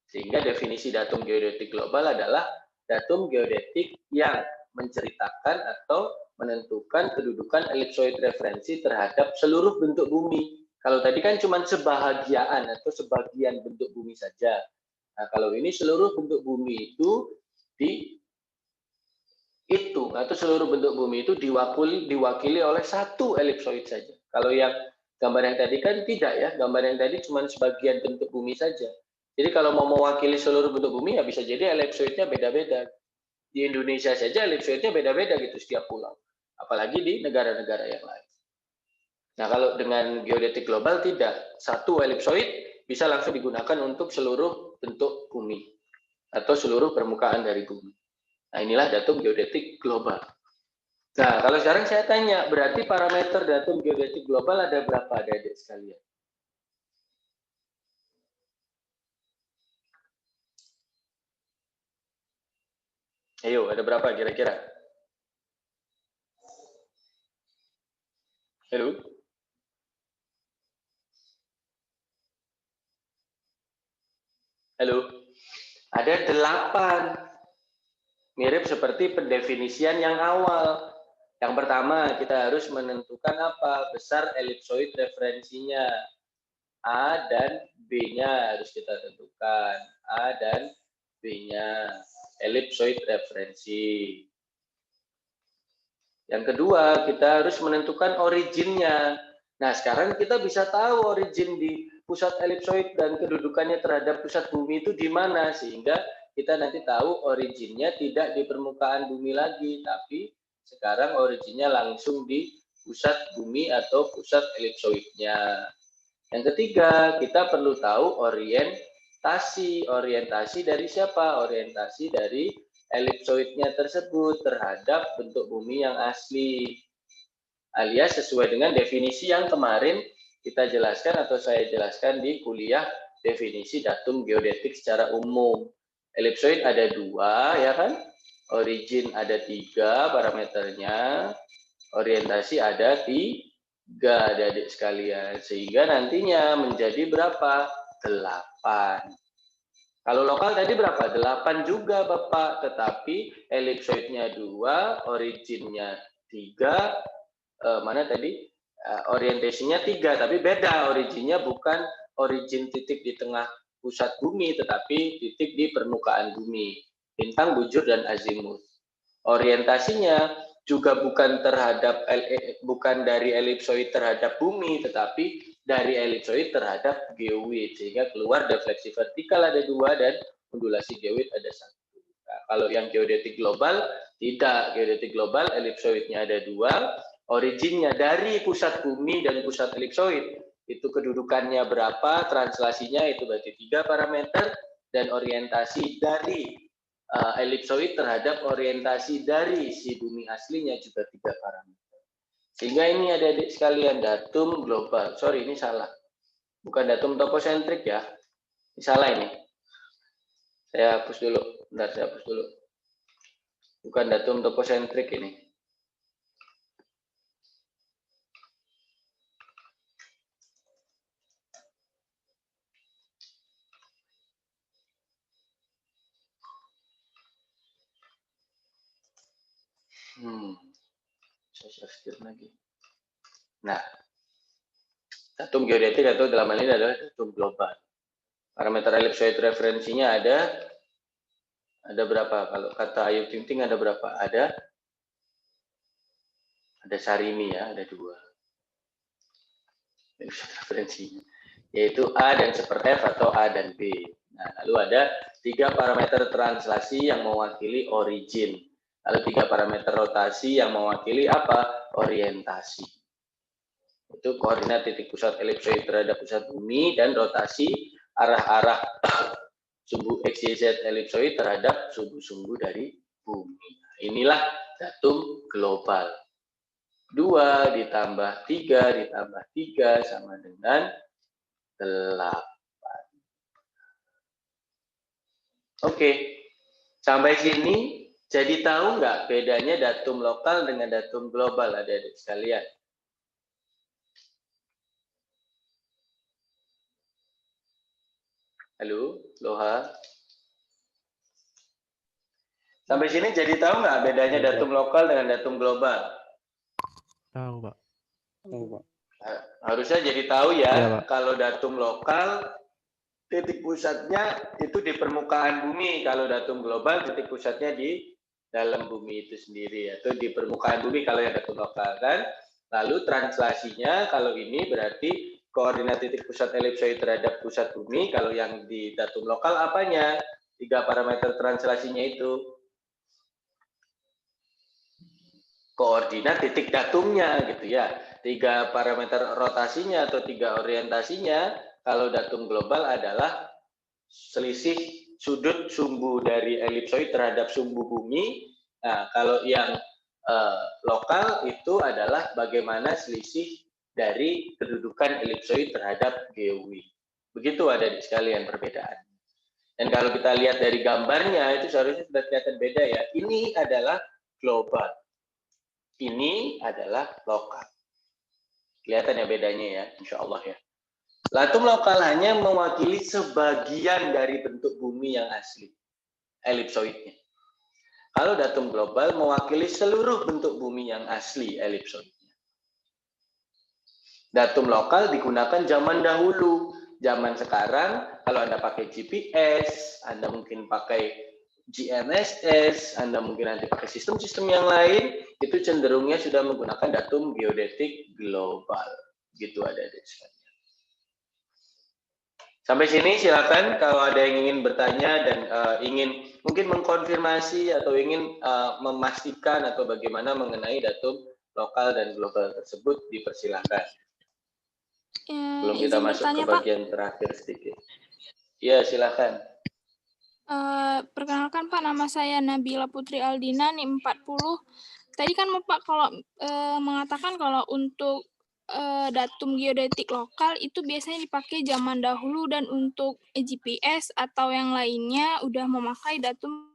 Sehingga definisi datum geodetik global adalah datum geodetik yang menceritakan atau menentukan kedudukan elipsoid referensi terhadap seluruh bentuk bumi. Kalau tadi kan cuma sebahagian atau sebagian bentuk bumi saja. Nah, kalau ini seluruh bentuk bumi itu dihitung atau seluruh bentuk bumi itu diwakili oleh satu elipsoid saja. Kalau yang gambar yang tadi kan tidak ya, gambar yang tadi cuma sebagian bentuk bumi saja. Jadi kalau mau mewakili seluruh bentuk bumi ya bisa jadi elipsoidnya beda-beda. Di Indonesia saja elipsoidnya beda-beda gitu setiap pulau. Apalagi di negara-negara yang lain. Nah kalau dengan geodetik global tidak. Satu elipsoid bisa langsung digunakan untuk seluruh bentuk bumi atau seluruh permukaan dari bumi. Nah, inilah datum geodetik global. Nah, kalau sekarang saya tanya, berarti parameter datum geodetik global ada berapa, adik-adik sekalian? Ayo, ada berapa kira-kira? Halo? Halo? Ada 8. Mirip seperti pendefinisian yang awal. Yang pertama, kita harus menentukan apa? Besar elipsoid referensinya. A dan B-nya harus kita tentukan. A dan B-nya. Elipsoid referensi. Yang kedua, kita harus menentukan originnya. Nah, sekarang kita bisa tahu origin di pusat elipsoid dan kedudukannya terhadap pusat bumi itu di mana, sehingga kita nanti tahu originnya tidak di permukaan bumi lagi, tapi sekarang originnya langsung di pusat bumi atau pusat elipsoidnya. Yang ketiga, kita perlu tahu orientasi. Orientasi dari siapa? Orientasi dari elipsoidnya tersebut terhadap bentuk bumi yang asli. Alias sesuai dengan definisi yang kemarin kita jelaskan atau saya jelaskan di kuliah definisi datum geodetik secara umum. Elipsoid ada 2, ya kan? Origin ada 3 parameternya. Orientasi ada 3, adik-adik sekalian. Sehingga nantinya menjadi berapa? 8. Kalau lokal tadi berapa? 8 juga, Bapak. Tetapi elipsoidnya 2, originnya 3. Mana tadi? Orientasinya 3, tapi beda. Originnya bukan origin titik di tengah pusat bumi, tetapi titik di permukaan bumi. Bintang, bujur, dan azimut. Orientasinya juga bukan dari elipsoid terhadap bumi, tetapi dari elipsoid terhadap geoid, sehingga keluar defleksi vertikal ada 2 dan undulasi geoid ada 1. Nah, kalau yang geodetik global tidak, geodetik global elipsoidnya ada 2, originnya dari pusat bumi dan pusat elipsoid, itu kedudukannya berapa, translasinya itu berarti 3 parameter, dan orientasi dari elipsoid terhadap orientasi dari si bumi aslinya juga 3 parameter. Sehingga ini adik-adik sekalian datum global. Sorry, ini salah. Bukan datum toposentrik ya. Ini salah ini. Saya hapus dulu. Bentar, saya hapus dulu. Bukan datum toposentrik ini. Saya share lagi. Nah, datum geodetik atau dalam hal ini adalah datum global. Parameter elipsoid referensinya ada berapa? Kalau kata Ayu Ting Ting ada berapa? Ada Sarimi ya, ada 2. Elipsoid referensinya, yaitu A dan seper F atau A dan B. Nah, lalu ada 3 parameter translasi yang mewakili origin. Lalu 3 parameter rotasi yang mewakili apa? Orientasi. Itu koordinat titik pusat elipsoid terhadap pusat bumi dan rotasi arah-arah sumbu XYZ elipsoid terhadap sumbu-sumbu dari bumi. Inilah datum global. 2 ditambah 3 ditambah 3 sama dengan 8. Oke, sampai sini. Jadi tahu nggak bedanya datum lokal dengan datum global, adik-adik sekalian? Halo, Loha. Sampai sini jadi tahu nggak bedanya datum lokal dengan datum global? Tahu, Pak. Tahu, Pak. Harusnya jadi tahu ya, Iya, Pak. kalau datum lokal titik pusatnya itu di permukaan bumi, kalau datum global titik pusatnya di dalam bumi itu sendiri, atau di permukaan bumi kalau yang datum lokal kan. Lalu translasinya kalau ini berarti koordinat titik pusat elipsoid terhadap pusat bumi, kalau yang di datum lokal apanya? 3 parameter translasinya itu koordinat titik datumnya gitu ya. 3 parameter rotasinya atau 3 orientasinya kalau datum global adalah selisih sudut sumbu dari elipsoid terhadap sumbu bumi. Nah, kalau yang lokal itu adalah bagaimana selisih dari kedudukan elipsoid terhadap geoid. Begitu adik sekalian perbedaan. Dan kalau kita lihat dari gambarnya itu seharusnya sudah kelihatan beda ya. Ini adalah global. Ini adalah lokal. Kelihatan ya bedanya ya, insya Allah ya. Datum lokal hanya mewakili sebagian dari bentuk bumi yang asli, elipsoidnya. Kalau datum global mewakili seluruh bentuk bumi yang asli, elipsoidnya. Datum lokal digunakan zaman dahulu. Zaman sekarang, kalau Anda pakai GPS, Anda mungkin pakai GNSS, Anda mungkin nanti pakai sistem-sistem yang lain, itu cenderungnya sudah menggunakan datum geodetik global. Gitu ada sekalian. Sampai sini silakan kalau ada yang ingin bertanya dan ingin mungkin mengkonfirmasi atau ingin memastikan atau bagaimana mengenai datum lokal dan global tersebut, dipersilahkan. Belum kita masuk ke bagian terakhir sedikit. Ya, silakan. Perkenalkan Pak, nama saya Nabila Putri Aldina, NIM 40. Tadi kan Pak kalau mengatakan kalau untuk datum geodetik lokal itu biasanya dipakai zaman dahulu, dan untuk GPS atau yang lainnya udah memakai datum.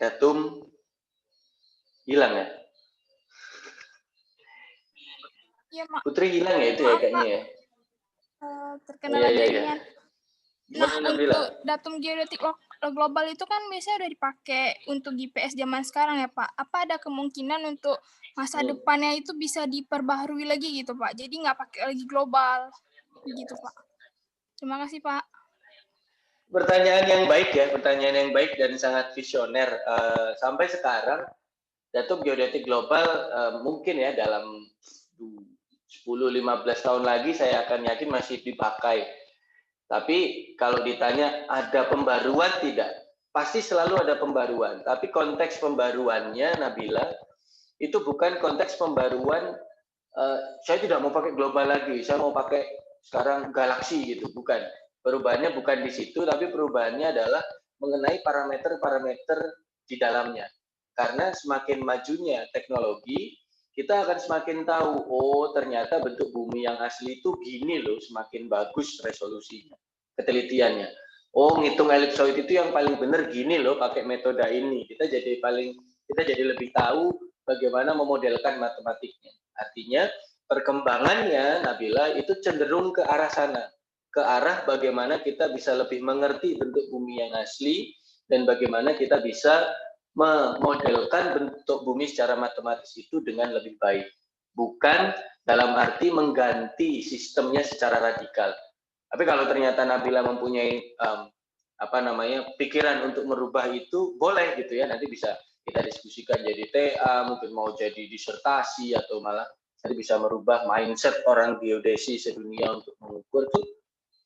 Datum hilang ya? Ya, Mak. Putri hilang ya itu ya kayaknya ya? Terkena jaringan. Nah, Gimana, untuk datum geodetik global itu kan biasanya udah dipakai untuk GPS zaman sekarang ya Pak. Apa ada kemungkinan untuk masa depannya itu bisa diperbaharui lagi gitu Pak? Jadi nggak pakai lagi global gitu Pak. Terima kasih Pak. Pertanyaan yang baik ya, pertanyaan yang baik dan sangat visioner. Sampai sekarang datum geodetik global mungkin ya dalam 10-15 tahun lagi saya akan yakin masih dipakai. Tapi kalau ditanya ada pembaruan tidak? Pasti selalu ada pembaruan. Tapi konteks pembaruannya, Nabila, itu bukan konteks pembaruan saya tidak mau pakai global lagi, saya mau pakai sekarang galaksi gitu. Bukan. Perubahannya bukan di situ, tapi perubahannya adalah mengenai parameter-parameter di dalamnya. Karena semakin majunya teknologi, kita akan semakin tahu, oh ternyata bentuk bumi yang asli itu gini loh, semakin bagus resolusinya, ketelitiannya. Oh, ngitung elipsoid itu yang paling benar gini loh, pakai metode ini. Kita jadi lebih tahu bagaimana memodelkan matematiknya. Artinya perkembangannya, Nabila, itu cenderung ke arah sana, ke arah bagaimana kita bisa lebih mengerti bentuk bumi yang asli dan bagaimana kita bisa memodelkan bentuk bumi secara matematis itu dengan lebih baik. Bukan dalam arti mengganti sistemnya secara radikal. Tapi kalau ternyata Nabila mempunyai pikiran untuk merubah itu, boleh gitu ya. Nanti bisa kita diskusikan jadi TA, mungkin mau jadi disertasi atau malah nanti bisa merubah mindset orang geodesi sedunia untuk mengukur itu.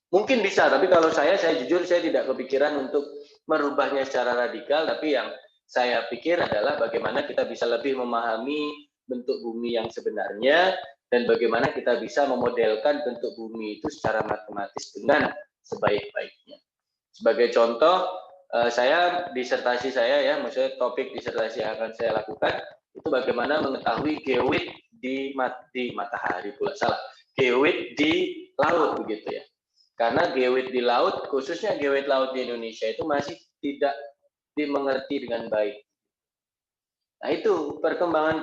Mungkin bisa, tapi kalau saya jujur saya tidak kepikiran untuk merubahnya secara radikal, tapi yang saya pikir adalah bagaimana kita bisa lebih memahami bentuk bumi yang sebenarnya dan bagaimana kita bisa memodelkan bentuk bumi itu secara matematis dengan sebaik-baiknya. Sebagai contoh, disertasi saya ya, maksudnya topik disertasi yang akan saya lakukan itu bagaimana mengetahui geoid di matahari pula salah, geoid di laut begitu ya. Karena geoid di laut, khususnya geoid laut di Indonesia itu masih tidak dimengerti dengan baik. Nah itu perkembangan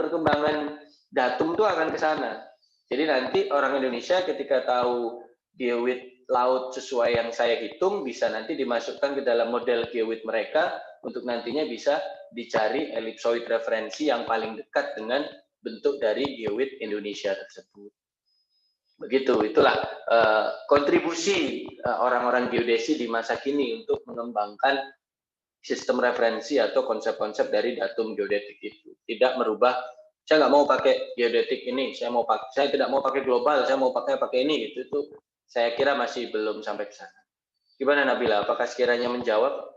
datum itu akan ke sana. Jadi nanti orang Indonesia ketika tahu geoid laut sesuai yang saya hitung, bisa nanti dimasukkan ke dalam model geoid mereka untuk nantinya bisa dicari elipsoid referensi yang paling dekat dengan bentuk dari geoid Indonesia tersebut. Begitu, itulah kontribusi orang-orang geodesi di masa kini untuk mengembangkan sistem referensi atau konsep-konsep dari datum geodetik itu. Tidak merubah, saya nggak mau pakai geodetik ini, saya tidak mau pakai global, saya mau pakai ini gitu. Itu saya kira masih belum sampai ke sana. Gimana Nabila? Apakah sekiranya menjawab?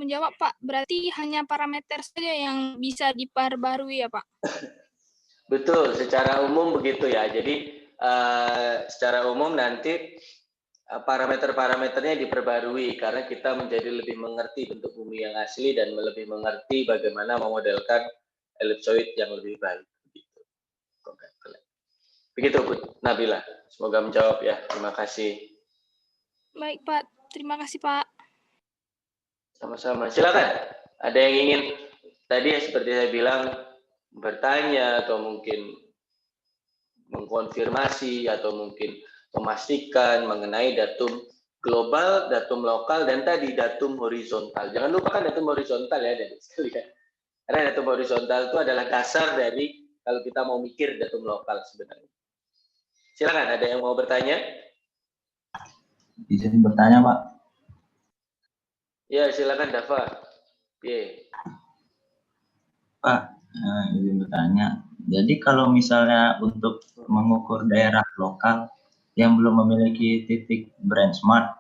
Menjawab Pak, berarti hanya parameter saja yang bisa diperbarui ya Pak? Betul, secara umum begitu ya. Jadi secara umum nanti parameter-parameternya diperbarui karena kita menjadi lebih mengerti bentuk bumi yang asli dan lebih mengerti bagaimana memodelkan elipsoid yang lebih baik. Begitu Nabila, semoga menjawab ya. Terima kasih. Baik Pak, terima kasih Pak. Sama-sama. Silakan. Ada yang ingin tadi seperti saya bilang bertanya atau mungkin mengkonfirmasi atau mungkin memastikan mengenai datum global, datum lokal, dan tadi datum horizontal. Jangan lupakan datum horizontal ya, dari sekalian. Karena datum horizontal itu adalah dasar dari kalau kita mau mikir datum lokal sebenarnya. Silakan, ada yang mau bertanya? Izin bertanya, Pak. Ya, silakan Dava. Yeah. Pak, Izin bertanya. Jadi kalau misalnya untuk mengukur daerah lokal yang belum memiliki titik benchmark,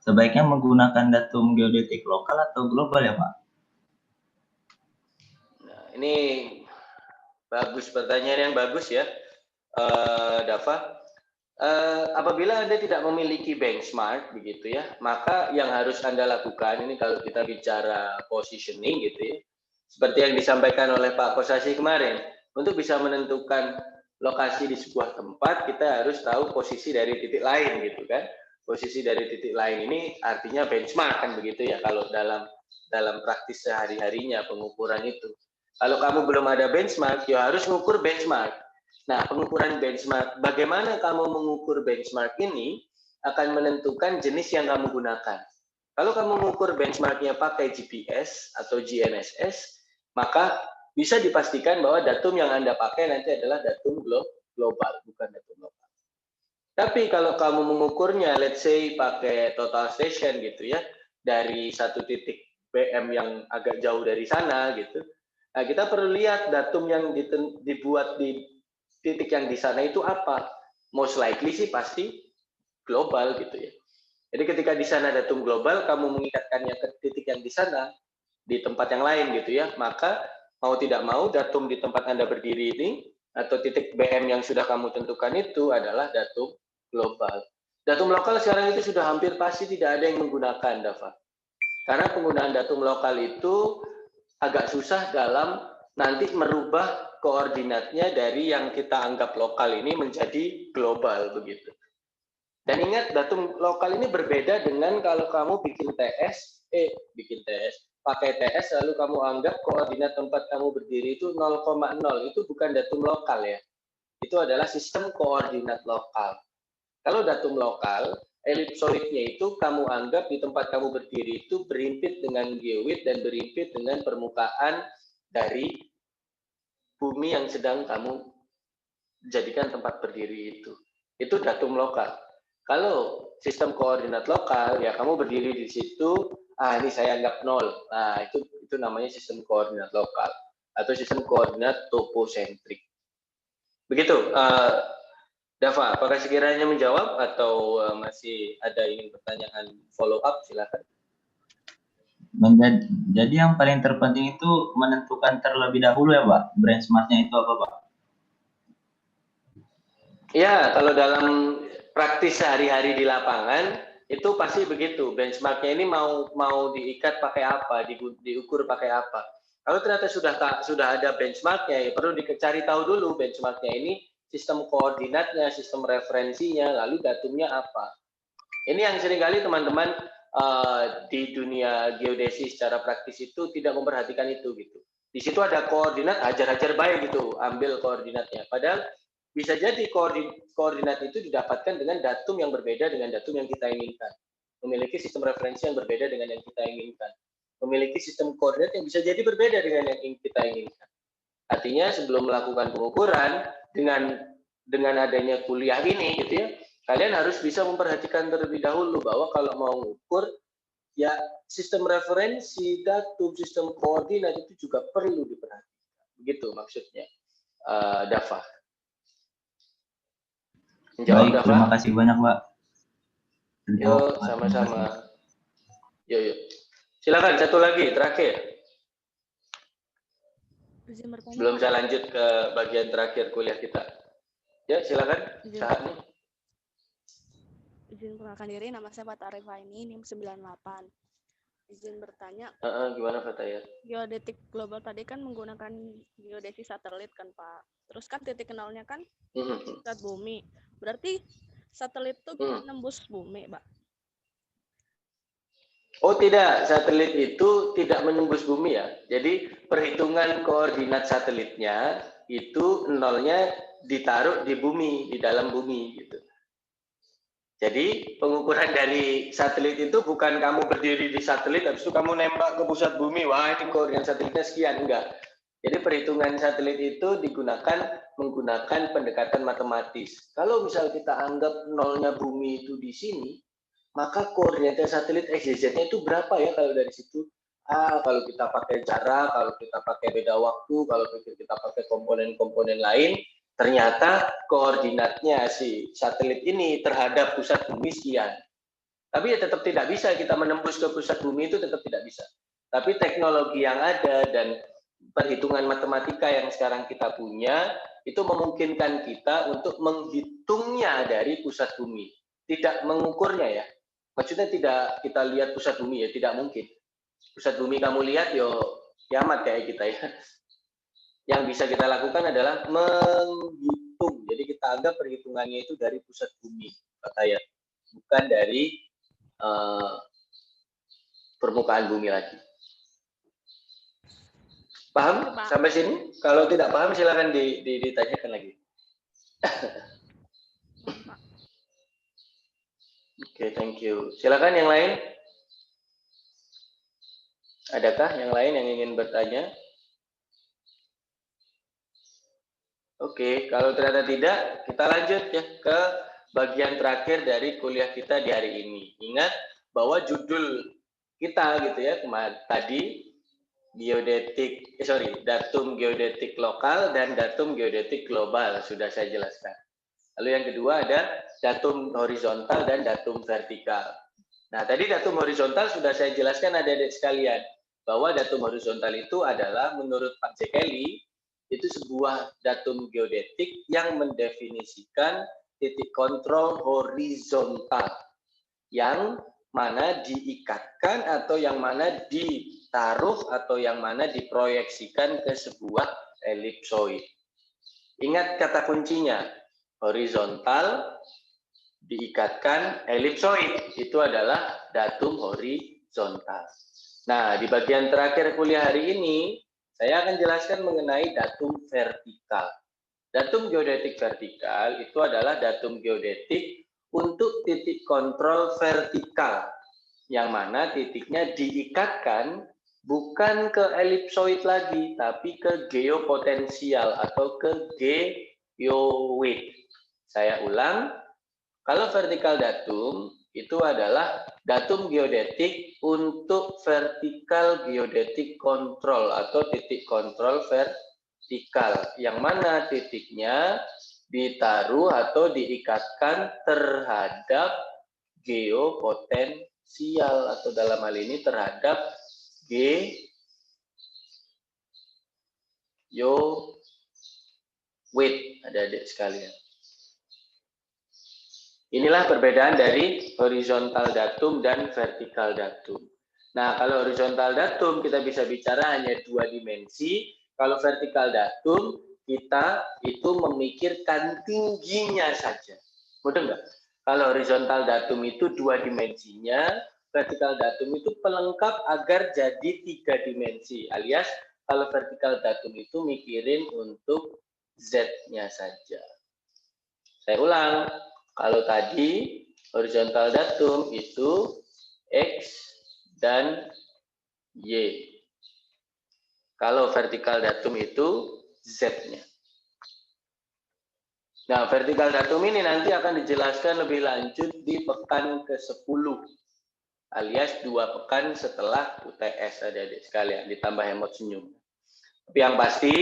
sebaiknya menggunakan datum geodetik lokal atau global ya, Pak? Nah, ini bagus, pertanyaan yang bagus ya, Dava. Apabila Anda tidak memiliki benchmark begitu ya, maka yang harus Anda lakukan ini kalau kita bicara positioning gitu ya, seperti yang disampaikan oleh Pak Kosasi kemarin, untuk bisa menentukan lokasi di sebuah tempat, kita harus tahu posisi dari titik lain gitu kan. Posisi dari titik lain ini artinya benchmark kan begitu ya, kalau dalam praktis sehari-harinya pengukuran itu. Kalau kamu belum ada benchmark, ya harus mengukur benchmark. Nah, pengukuran benchmark, bagaimana kamu mengukur benchmark ini akan menentukan jenis yang kamu gunakan. Kalau kamu mengukur benchmarknya pakai GPS atau GNSS, maka bisa dipastikan bahwa datum yang Anda pakai nanti adalah datum global, bukan datum lokal. Tapi kalau kamu mengukurnya, let's say pakai total station gitu ya, dari satu titik BM yang agak jauh dari sana gitu, nah kita perlu lihat datum yang dibuat di titik yang di sana itu apa. Most likely sih pasti global gitu ya. Jadi ketika di sana datum global, kamu mengikatkannya ke titik yang di sana, di tempat yang lain gitu ya, maka mau tidak mau datum di tempat Anda berdiri ini, atau titik BM yang sudah kamu tentukan itu adalah datum global. Datum lokal sekarang itu sudah hampir pasti tidak ada yang menggunakan, Dava. Karena penggunaan datum lokal itu agak susah dalam nanti merubah koordinatnya dari yang kita anggap lokal ini menjadi global begitu. Dan ingat, datum lokal ini berbeda dengan kalau kamu bikin TS, pakai TS lalu kamu anggap koordinat tempat kamu berdiri itu 0,0, itu bukan datum lokal ya. Itu adalah sistem koordinat lokal. Kalau datum lokal, elipsoidnya itu kamu anggap di tempat kamu berdiri itu berimpit dengan geoid dan berimpit dengan permukaan dari bumi yang sedang kamu jadikan tempat berdiri itu. Itu datum lokal. Kalau sistem koordinat lokal, ya kamu berdiri di situ, ini saya anggap 0. Nah, itu namanya sistem koordinat lokal atau sistem koordinat toposentrik. Begitu, Dava, apakah sekiranya menjawab atau masih ada ingin pertanyaan follow up? Silakan. Jadi yang paling terpenting itu menentukan terlebih dahulu ya Pak, benchmarknya itu apa Pak? Ya, kalau dalam praktis sehari-hari di lapangan itu pasti begitu. Benchmarknya ini mau diikat pakai apa, diukur pakai apa. Kalau ternyata sudah ada benchmarknya, ya perlu dicari tahu dulu benchmarknya ini sistem koordinatnya, sistem referensinya, lalu datumnya apa. Ini yang seringkali teman-teman di dunia geodesi secara praktis itu tidak memperhatikan itu gitu. Di situ ada koordinat, hajar-hajar baik gitu, ambil koordinatnya. Padahal bisa jadi koordinat itu didapatkan dengan datum yang berbeda dengan datum yang kita inginkan. Memiliki sistem referensi yang berbeda dengan yang kita inginkan. Memiliki sistem koordinat yang bisa jadi berbeda dengan yang kita inginkan. Artinya sebelum melakukan pengukuran, dengan adanya kuliah ini gitu ya, kalian harus bisa memperhatikan terlebih dahulu bahwa kalau mau mengukur, ya sistem referensi, datum, sistem koordinat itu juga perlu diperhatikan. Begitu maksudnya, Dava. Menjawab, baik, Dava? Terima kasih banyak, Pak. Yuk, sama-sama. Yuk. Silakan, satu lagi, terakhir. Sebelum saya lanjut ke bagian terakhir kuliah kita. Ya, silakan. Saatnya. Izin perkenalkan diri, nama saya Pak Arif Aini, NIM 98. Izin bertanya. Gimana Pak Tayar? Geodetik global tadi kan menggunakan geodesi satelit kan Pak. Terus kan titik nolnya kan pusat bumi. Berarti satelit itu bisa nembus bumi, Pak? Oh tidak, satelit itu tidak menembus bumi ya. Jadi perhitungan koordinat satelitnya itu nolnya ditaruh di bumi, di dalam bumi gitu. Jadi pengukuran dari satelit itu bukan kamu berdiri di satelit, habis itu kamu nembak ke pusat bumi, wah ini koordinat satelitnya sekian, enggak. Jadi perhitungan satelit itu menggunakan pendekatan matematis. Kalau misal kita anggap nolnya bumi itu di sini, maka koordinatnya satelit XYZ-nya itu berapa ya kalau dari situ? kalau kita pakai jarak, kalau kita pakai beda waktu, kalau kita pakai komponen-komponen lain, ternyata koordinatnya si satelit ini terhadap pusat bumi sekian. Tapi ya tetap tidak bisa kita menembus ke pusat bumi, itu tetap tidak bisa. Tapi teknologi yang ada dan perhitungan matematika yang sekarang kita punya itu memungkinkan kita untuk menghitungnya dari pusat bumi, tidak mengukurnya ya. Maksudnya tidak kita lihat pusat bumi ya, tidak mungkin. Pusat bumi kamu lihat yo kiamat kayak kita ya. Yang bisa kita lakukan adalah menghitung. Jadi kita anggap perhitungannya itu dari pusat bumi, kata ya, bukan dari permukaan bumi lagi. Paham sampai sini? Kalau tidak paham silakan ditanyakan lagi. Oke, thank you. Silakan yang lain. Adakah yang lain yang ingin bertanya? Oke, kalau ternyata tidak, kita lanjut ya ke bagian terakhir dari kuliah kita di hari ini. Ingat bahwa judul kita gitu ya tadi datum geodetik lokal dan datum geodetik global sudah saya jelaskan. Lalu yang kedua ada datum horizontal dan datum vertikal. Nah, tadi datum horizontal sudah saya jelaskan adik-adik sekalian bahwa datum horizontal itu adalah menurut Pak J. Kelly itu sebuah datum geodetik yang mendefinisikan titik kontrol horizontal yang mana diikatkan atau yang mana ditaruh atau yang mana diproyeksikan ke sebuah elipsoid. Ingat kata kuncinya, horizontal diikatkan elipsoid, itu adalah datum horizontal. Nah, di bagian terakhir kuliah hari ini, saya akan jelaskan mengenai datum vertikal. Datum geodetik vertikal itu adalah datum geodetik untuk titik kontrol vertikal, yang mana titiknya diikatkan bukan ke elipsoid lagi, tapi ke geopotensial atau ke geoid. Saya ulang, kalau vertikal datum itu adalah datum geodetik untuk vertikal geodetik kontrol atau titik kontrol vertikal, yang mana titiknya ditaruh atau diikatkan terhadap geopotensial atau dalam hal ini terhadap geoid, adik-adik sekalian. Inilah perbedaan dari horizontal datum dan vertikal datum. Nah, kalau horizontal datum kita bisa bicara hanya 2 dimensi. Kalau vertikal datum kita itu memikirkan tingginya saja. Betul nggak? Kalau horizontal datum itu 2 dimensinya, vertikal datum itu pelengkap agar jadi 3 dimensi. Alias kalau vertikal datum itu mikirin untuk Z-nya saja. Saya ulang. Kalau tadi horizontal datum itu X dan Y. Kalau vertikal datum itu Z-nya. Nah, vertikal datum ini nanti akan dijelaskan lebih lanjut di pekan ke-10. Alias 2 pekan setelah UTS, adik-adik sekalian. Ditambah emot senyum. Tapi yang pasti,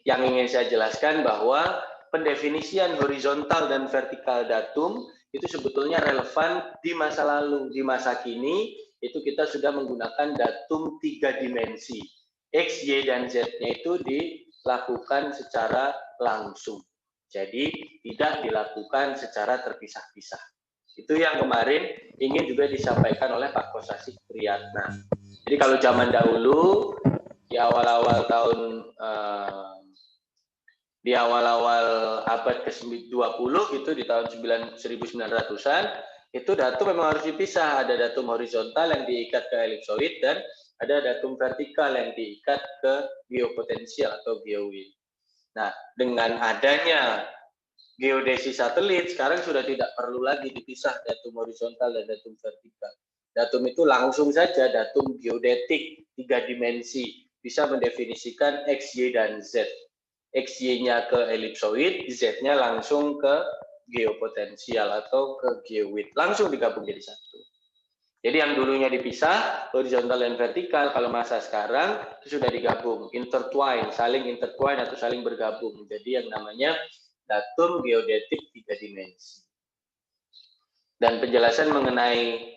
yang ingin saya jelaskan bahwa pendefinisian horizontal dan vertikal datum itu sebetulnya relevan di masa lalu. Di masa kini itu kita sudah menggunakan datum 3 dimensi. X, Y, dan Z-nya itu dilakukan secara langsung. Jadi tidak dilakukan secara terpisah-pisah. Itu yang kemarin ingin juga disampaikan oleh Pak Kosasih Priyatna. Jadi kalau zaman dahulu di awal-awal tahun di awal-awal abad ke-20 gitu, di tahun 1900-an, itu datum memang harus dipisah. Ada datum horizontal yang diikat ke elipsoid dan ada datum vertikal yang diikat ke geopotensial atau geoid. Nah, dengan adanya geodesi satelit, sekarang sudah tidak perlu lagi dipisah datum horizontal dan datum vertikal. Datum itu langsung saja datum geodetik 3 dimensi, bisa mendefinisikan X, Y, dan Z. XY-nya ke elipsoid, Z-nya langsung ke geopotensial atau ke geoid. Langsung digabung jadi satu. Jadi yang dulunya dipisah, horizontal dan vertikal, kalau masa sekarang itu sudah digabung, intertwine atau saling bergabung. Jadi yang namanya datum geodetik 3 dimensi. Dan penjelasan mengenai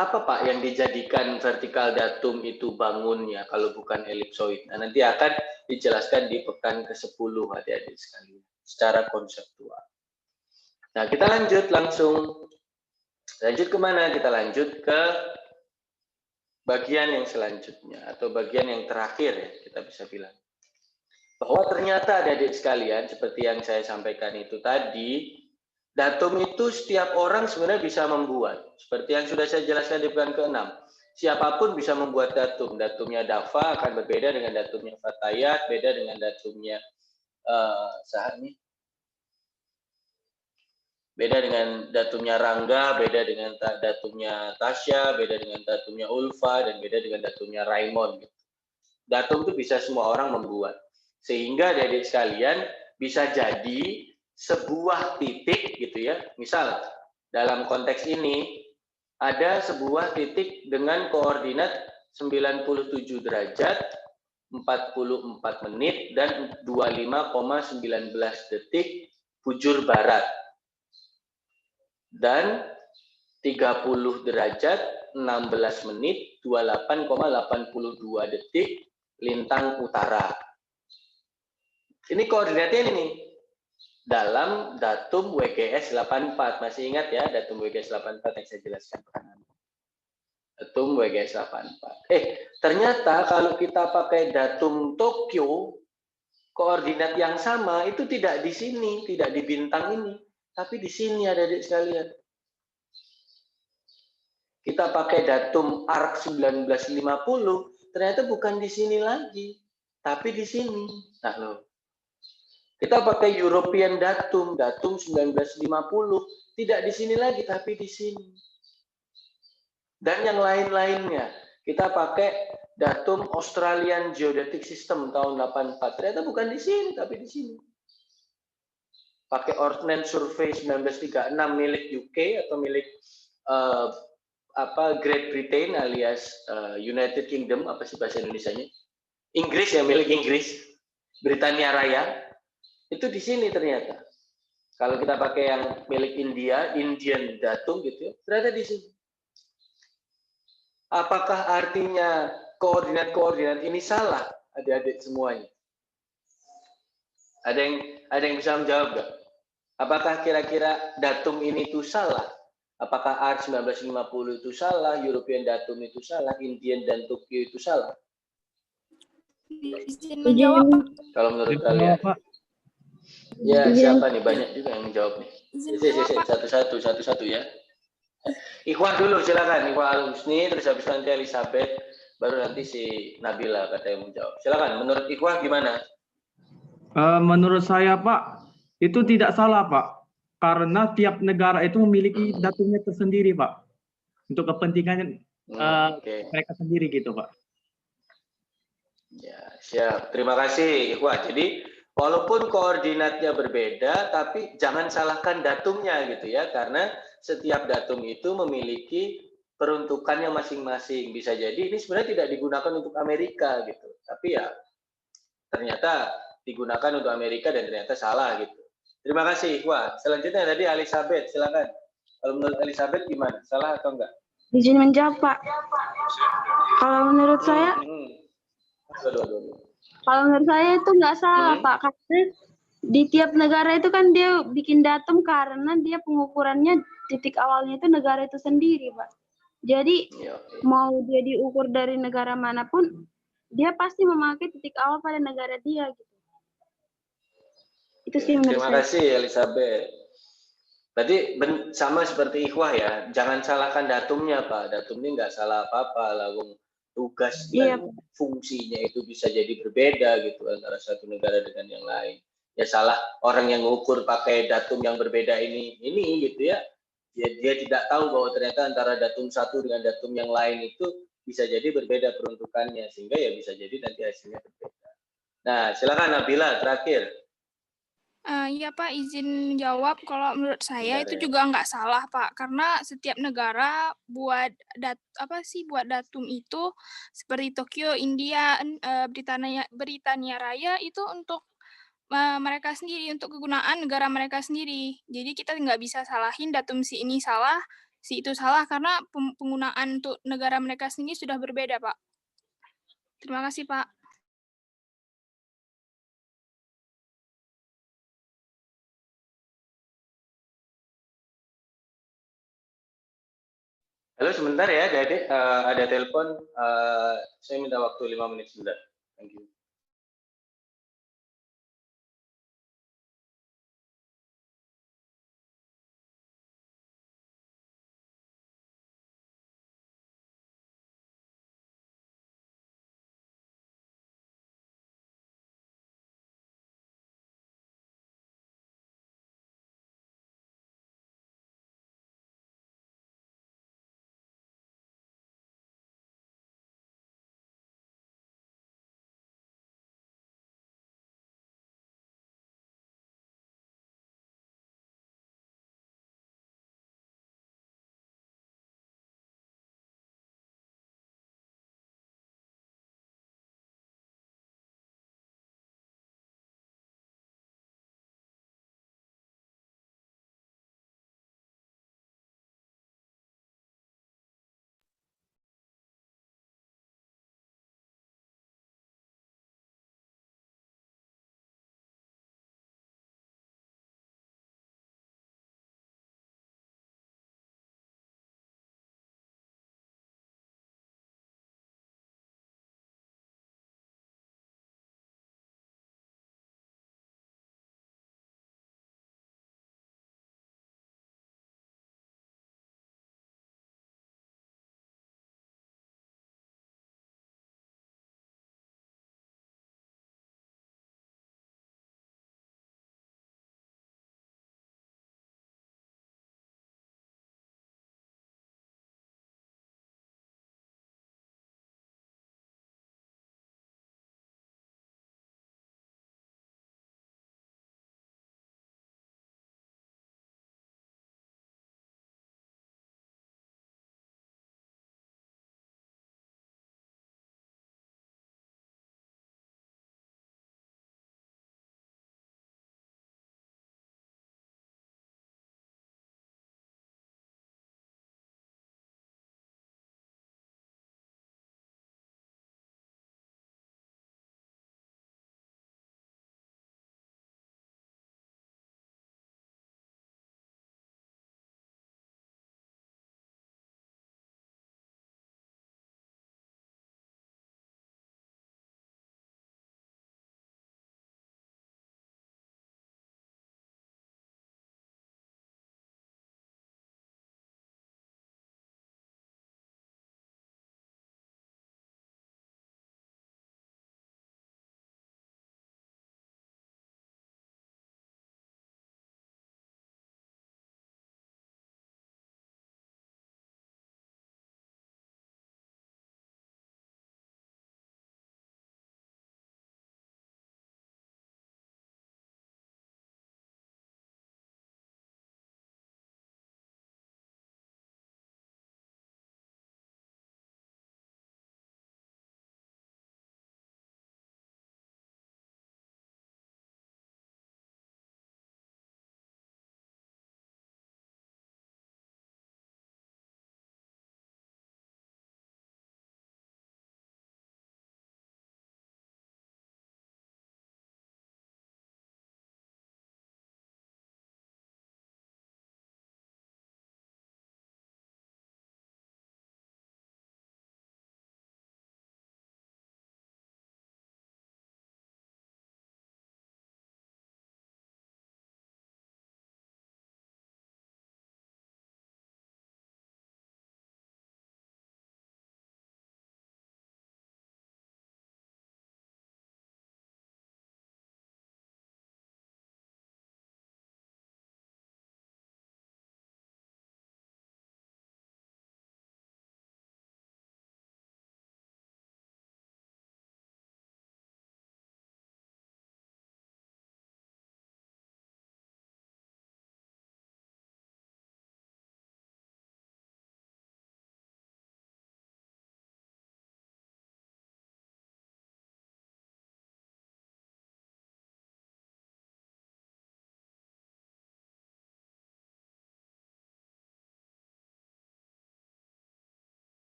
apa Pak yang dijadikan vertikal datum itu bangunnya kalau bukan elipsoid. Nah, nanti akan dijelaskan di pekan ke-10 adik-adik sekalian secara konseptual. Nah, kita lanjut langsung. Lanjut kemana? Kita lanjut ke bagian yang selanjutnya atau bagian yang terakhir ya kita bisa bilang. Bahwa ternyata adik-adik sekalian seperti yang saya sampaikan itu tadi, datum itu setiap orang sebenarnya bisa membuat. Seperti yang sudah saya jelaskan di pekan ke-6. Siapapun bisa membuat datum. Datumnya Dava akan berbeda dengan datumnya Fatayat, beda dengan datumnya beda dengan datumnya Rangga, beda dengan datumnya Tasya, beda dengan datumnya Ulfa, dan beda dengan datumnya Raymond. Datum itu bisa semua orang membuat. Sehingga adik-adik sekalian bisa jadi sebuah titik gitu ya. Misal dalam konteks ini ada sebuah titik dengan koordinat 97 derajat, 44 menit dan 25,19 detik bujur barat. Dan 30 derajat, 16 menit, 28,82 detik lintang utara. Ini koordinatnya ini dalam datum WGS 84. Masih ingat ya datum WGS 84 yang saya jelaskan? Datum WGS 84. Ternyata kalau kita pakai datum Tokyo, koordinat yang sama itu tidak di sini, tidak di bintang ini, tapi di sini adik-adik sekalian. Kita pakai datum ARC 1950, ternyata bukan di sini lagi, tapi di sini. Nah, loh. Kita pakai European datum 1950, tidak di sini lagi, tapi di sini. Dan yang lain-lainnya, kita pakai datum Australian Geodetic System tahun 84, ternyata bukan di sini, tapi di sini. Pakai Ordnance Survey 1936 milik UK atau milik Great Britain alias United Kingdom, apa sih bahasa Indonesianya? Inggris ya, milik Inggris, Britania Raya. Itu di sini ternyata. Kalau kita pakai yang milik India, Indian datum gitu ya, ternyata di sini. Apakah artinya koordinat-koordinat ini salah, adik-adik semuanya? Ada yang bisa menjawab nggak? Apakah kira-kira datum ini itu salah? Apakah ARC 1950 itu salah, European datum itu salah, Indian dan Tokyo itu salah? Izin menjawab, Pak. Kalau menurut kalian? Ya, siapa nih? Banyak juga yang menjawab nih. Satu-satu ya. Ikhwan dulu silakan, Ikhwan Al-Husni, terus habis nanti Elizabeth, baru nanti si Nabila katanya menjawab. Silakan, menurut Ikhwan gimana? Menurut saya Pak, itu tidak salah Pak, karena tiap negara itu memiliki datumnya tersendiri Pak, untuk kepentingan mereka sendiri gitu Pak. Ya, siap. Terima kasih Ikhwan. Jadi walaupun koordinatnya berbeda, tapi jangan salahkan datumnya gitu ya, karena setiap datum itu memiliki peruntukannya masing-masing. Bisa jadi ini sebenarnya tidak digunakan untuk Amerika gitu, tapi ya ternyata digunakan untuk Amerika dan ternyata salah gitu. Terima kasih, Wah. Selanjutnya tadi Elizabeth, silakan. Kalau menurut Elizabeth gimana? Salah atau enggak? Izin menjawab, Pak. Kalau menurut saya, kalau menurut saya itu nggak salah, Pak. Karena di tiap negara itu kan dia bikin datum karena dia pengukurannya titik awalnya itu negara itu sendiri, Pak. Jadi mau dia diukur dari negara manapun, dia pasti memakai titik awal pada negara dia gitu. Itu sih menurut saya. Terima kasih Elizabeth. Berarti sama seperti Ikhwah ya, jangan salahkan datumnya Pak. Datum ini nggak salah apa-apa, lalu tugas dan fungsinya itu bisa jadi berbeda gitu antara satu negara dengan yang lain. Ya salah orang yang mengukur pakai datum yang berbeda ini gitu ya. Dia tidak tahu bahwa ternyata antara datum satu dengan datum yang lain itu bisa jadi berbeda peruntukannya, sehingga ya bisa jadi nanti hasilnya berbeda. Nah, silakan Nabila terakhir. Iya Pak, izin jawab. Kalau menurut saya Bentar itu ya. juga nggak salah Pak, karena setiap negara buat buat datum itu seperti Tokyo, India, Britania Raya itu untuk mereka sendiri, untuk kegunaan negara mereka sendiri. Jadi kita nggak bisa salahin datum si ini salah, si itu salah, karena penggunaan untuk negara mereka sendiri sudah berbeda Pak. Terima kasih Pak. Halo, sebentar ya, Adik. Ada telepon. Saya minta waktu 5 menit sebentar. Thank you.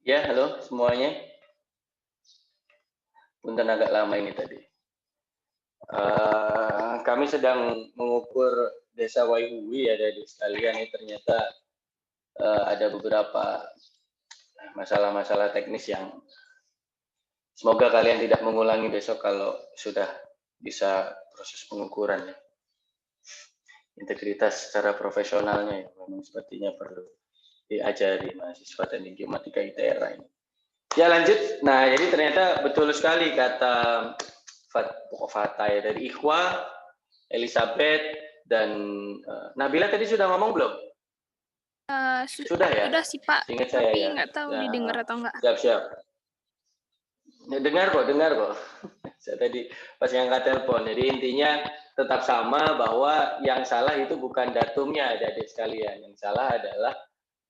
Ya, halo semuanya. Punten agak lama ini tadi. Kami sedang mengukur desa Waihuwi ya dari sekalian. Ini ternyata ada beberapa masalah-masalah teknis yang semoga kalian tidak mengulangi besok kalau sudah bisa proses pengukuran. Integritas secara profesionalnya ya, memang sepertinya perlu diajari mahasiswa teknik geomatika ITERA ini. Ya lanjut. Nah jadi ternyata betul sekali kata Fata ya, dari Ikhwa, Elizabeth, dan Nabila tadi sudah ngomong belum? Sudah ya? Sudah sih Pak, Ingat saya tapi ya. nggak tahu Nah, didengar atau enggak. Siap-siap. Ya, dengar kok. Saya tadi pas ngangkat telepon. Jadi intinya tetap sama bahwa yang salah itu bukan datumnya, adik-adik sekalian. Yang salah adalah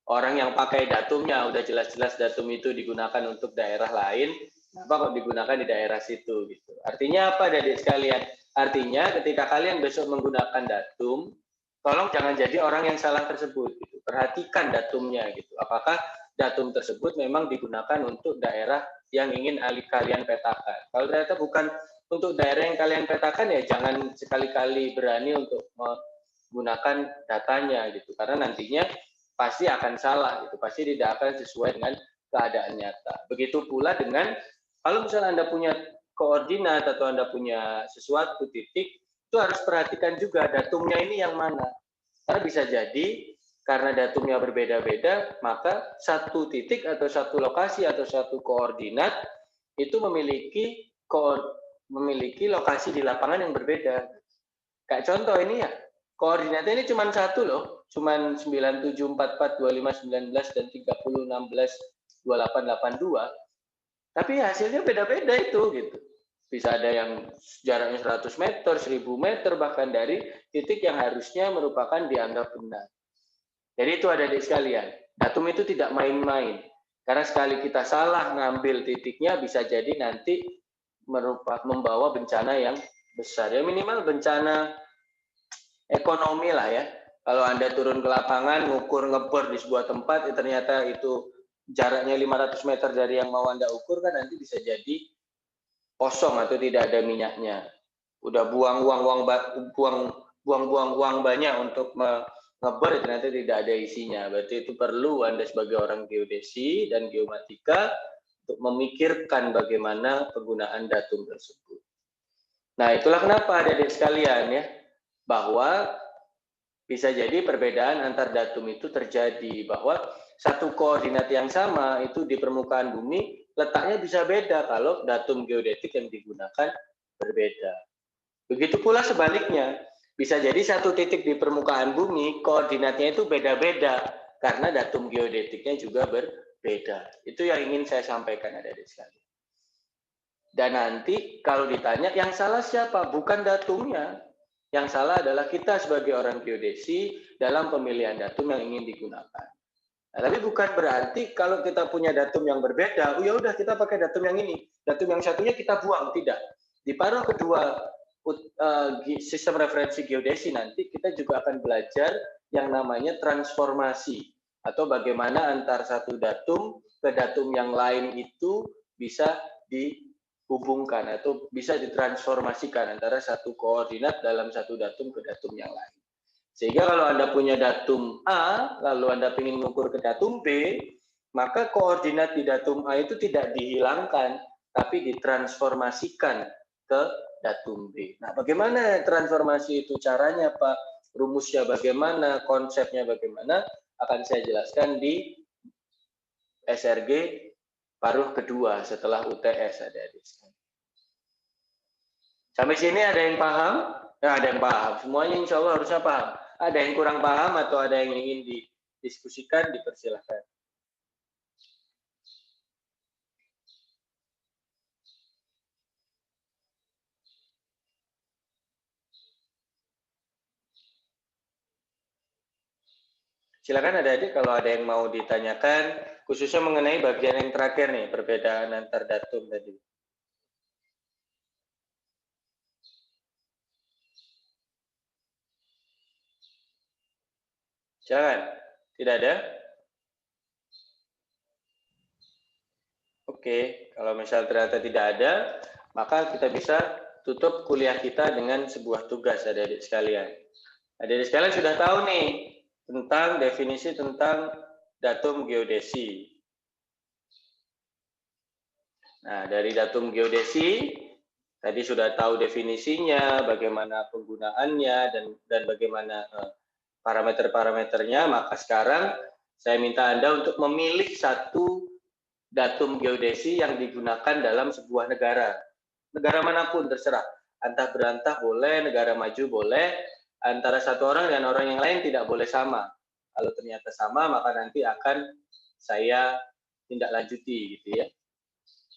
orang yang pakai datumnya. Udah jelas-jelas datum itu digunakan untuk daerah lain, kenapa kok digunakan di daerah situ gitu. Artinya apa adik-adik sekalian? Artinya ketika kalian besok menggunakan datum, tolong jangan jadi orang yang salah tersebut gitu. Perhatikan datumnya gitu. Apakah datum tersebut memang digunakan untuk daerah yang ingin kalian petakan. Kalau ternyata bukan untuk daerah yang kalian petakan, ya jangan sekali-kali berani untuk menggunakan datanya gitu. Karena nantinya pasti akan salah gitu. Pasti tidak akan sesuai dengan keadaan nyata. Begitu pula dengan kalau misalnya Anda punya koordinat atau Anda punya sesuatu titik, itu harus perhatikan juga datumnya ini yang mana. Karena bisa jadi karena datumnya berbeda-beda, maka satu titik atau satu lokasi atau satu koordinat itu memiliki lokasi di lapangan yang berbeda. Kayak contoh ini ya, koordinatnya ini cuma satu loh, cuma 97442519 dan 30162882. Tapi hasilnya beda-beda itu gitu. Bisa ada yang jaraknya 100 meter, 1000 meter, bahkan dari titik yang harusnya merupakan dianggap benar. Jadi itu adik-adik sekalian, datum itu tidak main-main. Karena sekali kita salah ngambil titiknya, bisa jadi nanti membawa bencana yang besar. Ya minimal bencana ekonomi lah ya. Kalau Anda turun ke lapangan, ngukur ngebor di sebuah tempat, ternyata itu jaraknya 500 meter dari yang mau Anda ukur, kan nanti bisa jadi kosong atau tidak ada minyaknya. Udah buang uang banyak untuk ngebor, ternyata tidak ada isinya. Berarti itu perlu Anda sebagai orang geodesi dan geomatika untuk memikirkan bagaimana penggunaan datum tersebut. Nah, itulah kenapa adik-adik sekalian ya, bahwa bisa jadi perbedaan antar datum itu terjadi, bahwa satu koordinat yang sama itu di permukaan bumi letaknya bisa beda kalau datum geodetik yang digunakan berbeda. Begitu pula sebaliknya, bisa jadi satu titik di permukaan bumi koordinatnya itu beda-beda karena datum geodetiknya juga berbeda. Itu yang ingin saya sampaikan adik-adik sekalian. Dan nanti kalau ditanya yang salah siapa? Bukan datumnya. Yang salah adalah kita sebagai orang geodesi dalam pemilihan datum yang ingin digunakan. Nah, tapi bukan berarti kalau kita punya datum yang berbeda, ya udah kita pakai datum yang ini, datum yang satunya kita buang, tidak. Di paruh kedua sistem referensi geodesi nanti kita juga akan belajar yang namanya transformasi atau bagaimana antar satu datum ke datum yang lain itu bisa dihubungkan atau bisa ditransformasikan antara satu koordinat dalam satu datum ke datum yang lain. Sehingga kalau Anda punya datum A, lalu Anda ingin mengukur ke datum B, maka koordinat di datum A itu tidak dihilangkan, tapi ditransformasikan ke datum B. Nah, bagaimana transformasi itu caranya, Pak? rumusnya bagaimana, konsepnya bagaimana, akan saya jelaskan di SRG paruh kedua setelah UTS, adik-adik. Sampai sini ada yang paham? Nah, ada yang paham. Semuanya insya Allah harusnya paham. Ada yang kurang paham atau ada yang ingin didiskusikan, dipersilahkan. Silakan adik-adik kalau ada yang mau ditanyakan, khususnya mengenai bagian yang terakhir nih, perbedaan antar datum tadi. Silakan. Tidak ada? Oke, kalau misal ternyata tidak ada, maka kita bisa tutup kuliah kita dengan sebuah tugas, adik-adik sekalian. Adik-adik sekalian sudah tahu nih, tentang definisi tentang datum geodesi. Nah, dari datum geodesi, tadi sudah tahu definisinya, bagaimana penggunaannya, dan bagaimana parameter-parameternya, maka sekarang saya minta Anda untuk memilih satu datum geodesi yang digunakan dalam sebuah negara. Negara manapun terserah. Antah berantah boleh, negara maju boleh, antara satu orang dan orang yang lain tidak boleh sama. Kalau ternyata sama, maka nanti akan saya tindak lanjuti, gitu ya.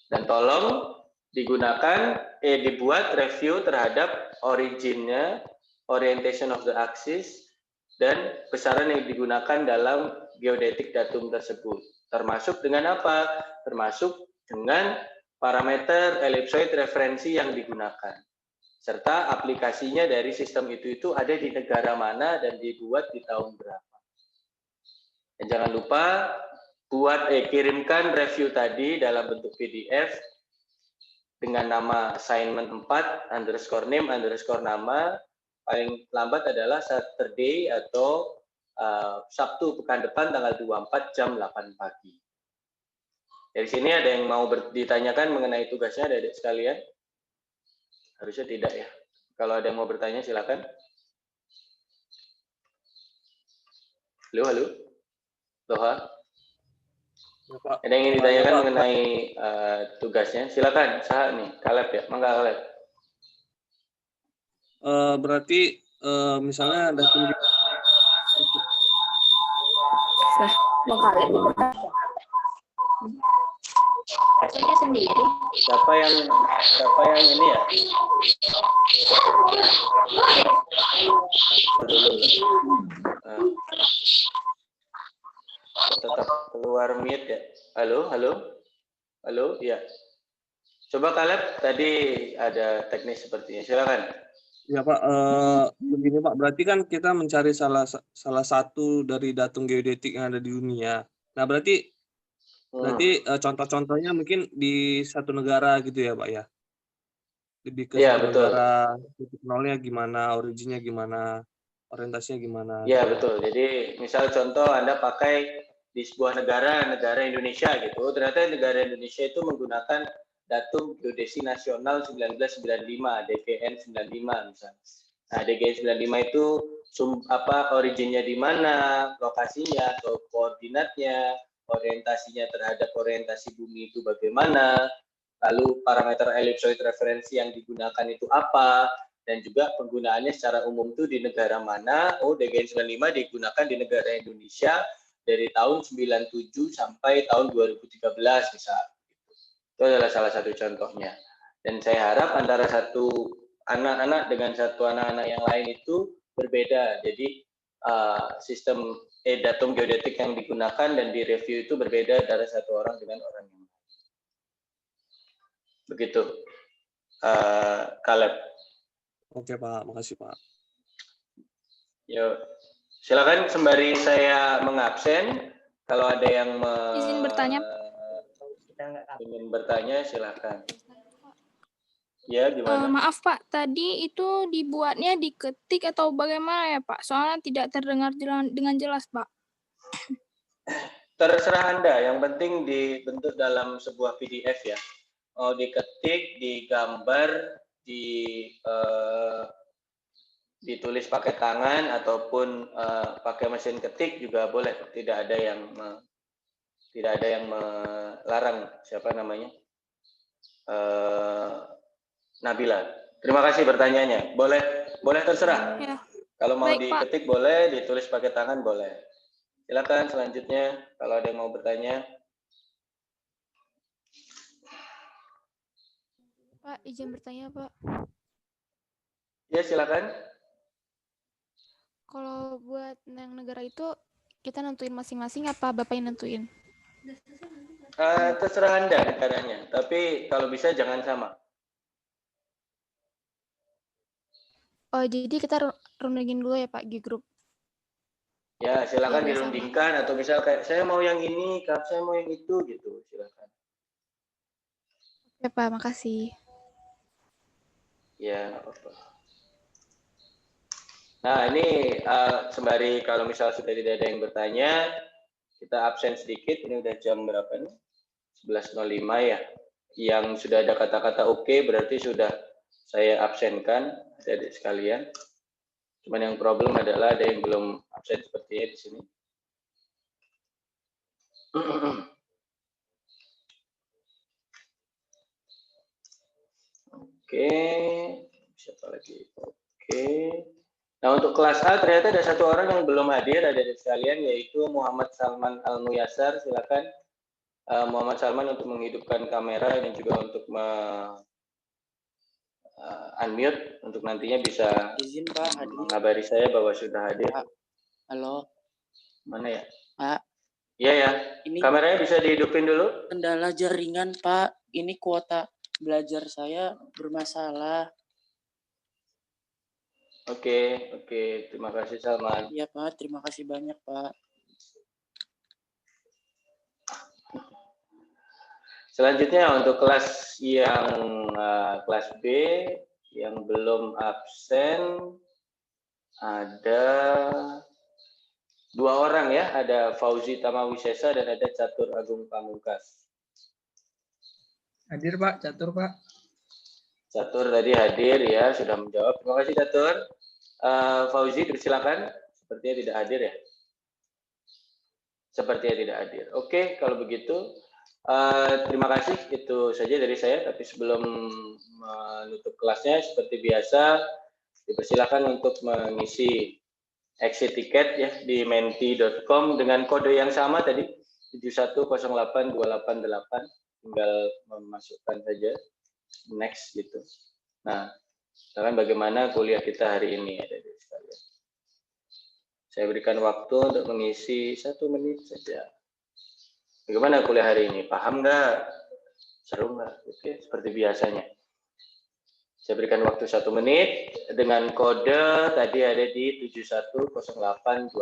Dan tolong dibuat review terhadap originnya, orientation of the axis, dan besaran yang digunakan dalam geodetik datum tersebut. Termasuk dengan apa? Termasuk dengan parameter ellipsoid referensi yang digunakan. Serta aplikasinya dari sistem itu ada di negara mana dan dibuat di tahun berapa. Dan jangan lupa kirimkan review tadi dalam bentuk PDF dengan nama assignment 4 _name_nama. Paling lambat adalah Saturday atau Sabtu pekan depan tanggal 24 jam 8 pagi. Dari sini ada yang mau ditanyakan mengenai tugasnya, adik-adik sekalian? Harusnya tidak ya. Kalau ada yang mau bertanya silakan. Halo. Doha. Ada yang ingin ditanyakan mengenai tugasnya? Silakan. Saha nih, Kaleb ya. Mangga Kaleb. Berarti misalnya datum sendiri. Siapa yang ini ya? Tetap keluar mute ya. Halo, ya. Coba Kaleb, tadi ada teknis sepertinya. Silakan. Ya Pak, begini Pak, berarti kan kita mencari salah satu dari datum geodetik yang ada di dunia. Nah berarti contoh-contohnya mungkin di satu negara gitu ya Pak ya? Lebih ke satu negara, titik nolnya gimana, originnya gimana, orientasinya gimana? Ya betul. Jadi misal contoh Anda pakai di sebuah negara Indonesia gitu. Ternyata negara Indonesia itu menggunakan datum geodesi nasional 1995, DGN 95 misalnya. Nah, DGN 95 itu originnya di mana, lokasinya, atau koordinatnya, orientasinya terhadap orientasi bumi itu bagaimana, lalu parameter ellipsoid referensi yang digunakan itu apa, dan juga penggunaannya secara umum itu di negara mana. DGN 95 digunakan di negara Indonesia dari tahun 97 sampai tahun 2013 misalnya. Itu adalah salah satu contohnya. Dan saya harap antara satu anak-anak dengan satu anak-anak yang lain itu berbeda. Jadi sistem datum geodetik yang digunakan dan direview itu berbeda antara satu orang dengan orang yang lain. Begitu, Kaleb. Oke Pak, makasih Pak. Yuk, silakan sembari saya mengabsen. Kalau ada yang izin bertanya. Ingin bertanya silakan. Ya, gimana? Maaf Pak, tadi itu dibuatnya diketik atau bagaimana ya Pak? Soalnya tidak terdengar dengan jelas Pak. Terserah Anda, yang penting dibentuk dalam sebuah PDF ya. Diketik, digambar, ditulis pakai tangan ataupun pakai mesin ketik juga boleh. Tidak ada yang melarang. Siapa namanya? Nabila. Terima kasih pertanyaannya. Boleh terserah. Ya. Kalau mau Baik, Pak. diketik boleh, ditulis pakai tangan boleh. Silakan selanjutnya kalau ada yang mau bertanya. Pak, izin bertanya, Pak. Ya, silakan. Kalau buat yang negara itu kita nentuin masing-masing apa Bapak yang nentuin? Terserah Anda negaranya, tapi kalau bisa jangan sama. Oh, jadi kita rundingin dulu ya Pak di grup. Ya, silakan Biar dirundingkan atau misal kayak saya mau yang ini, Kak, saya mau yang itu gitu, silakan. Ya Pak, makasih. Ya, nggak apa-apa. Nah, ini sembari kalau misal sudah tidak ada yang bertanya, kita absen sedikit. Ini udah jam berapa nih? 11.05 ya. Yang sudah ada kata-kata oke, berarti sudah saya absenkan, adik-adik sekalian. Cuman yang problem adalah ada yang belum absen sepertinya di sini. Oke, siapa lagi? Oke. Nah, untuk kelas A ternyata ada satu orang yang belum hadir, adik-adik sekalian, yaitu Muhammad Salman Al-Muyassar. Silakan Muhammad Salman untuk menghidupkan kamera dan juga untuk unmute untuk nantinya bisa izin Pak hadir. Mengabari saya bahwa sudah hadir. Pak. Halo. Mana ya? Pak. Iya ya. Ini kameranya bisa dihidupin dulu. Kendala jaringan Pak. Ini kuota belajar saya bermasalah. Oke. Terima kasih Salman. Iya Pak, terima kasih banyak Pak. Selanjutnya untuk kelas yang kelas B yang belum absen ada 2 orang ya, ada Fauzi Tamawisesa dan ada Catur Agung Pamungkas. Hadir Pak, Catur Pak. Catur tadi hadir ya, sudah menjawab. Terima kasih Catur. Fauzi silakan, sepertinya tidak hadir ya. Sepertinya tidak hadir. Oke, kalau begitu. Terima kasih, itu saja dari saya. Tapi sebelum menutup kelasnya, seperti biasa, dipersilakan untuk mengisi exit ticket ya di menti.com dengan kode yang sama tadi 7108288. Tinggal memasukkan saja next gitu. Nah, sekarang bagaimana kuliah kita hari ini ya dari sekalian. Saya berikan waktu untuk mengisi 1 menit saja. Bagaimana kuliah hari ini? Paham nggak? Seru nggak? Oke, seperti biasanya. Saya berikan waktu 1 menit dengan kode tadi ada di 7108288.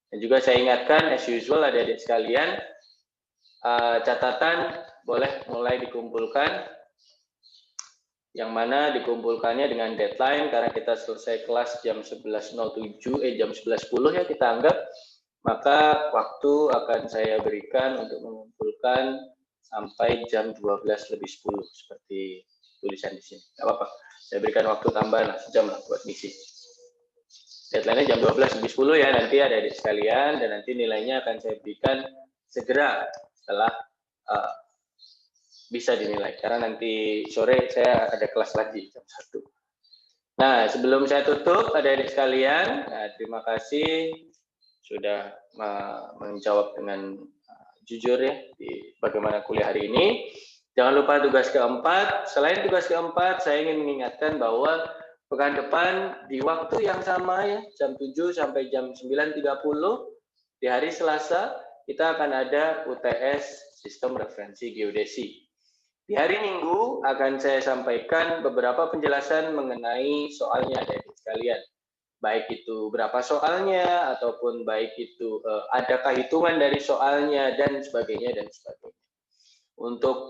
Dan juga saya ingatkan, as usual adik-adik sekalian, catatan boleh mulai dikumpulkan. Yang mana dikumpulkannya dengan deadline karena kita selesai kelas jam 11.07, jam 11.10 ya kita anggap. Maka waktu akan saya berikan untuk mengumpulkan sampai jam 12.10 seperti tulisan di sini. Tidak apa-apa. Saya berikan waktu tambahan sejam lah buat misi. Deadline-nya jam 12.10 ya, nanti ada adik sekalian dan nanti nilainya akan saya berikan segera setelah bisa dinilai. Karena nanti sore saya ada kelas lagi jam 1. Nah, sebelum saya tutup adik-adik sekalian, terima kasih sudah menjawab dengan jujur ya di bagaimana kuliah hari ini. Jangan lupa tugas keempat. Selain tugas keempat, saya ingin mengingatkan bahwa pekan depan di waktu yang sama ya, jam 7 sampai jam 9.30 di hari Selasa, kita akan ada UTS Sistem Referensi Geodesi. Di hari Minggu akan saya sampaikan beberapa penjelasan mengenai soalnya adik-adik sekalian. Baik itu berapa soalnya, ataupun baik itu adakah hitungan dari soalnya, dan sebagainya, dan sebagainya. Untuk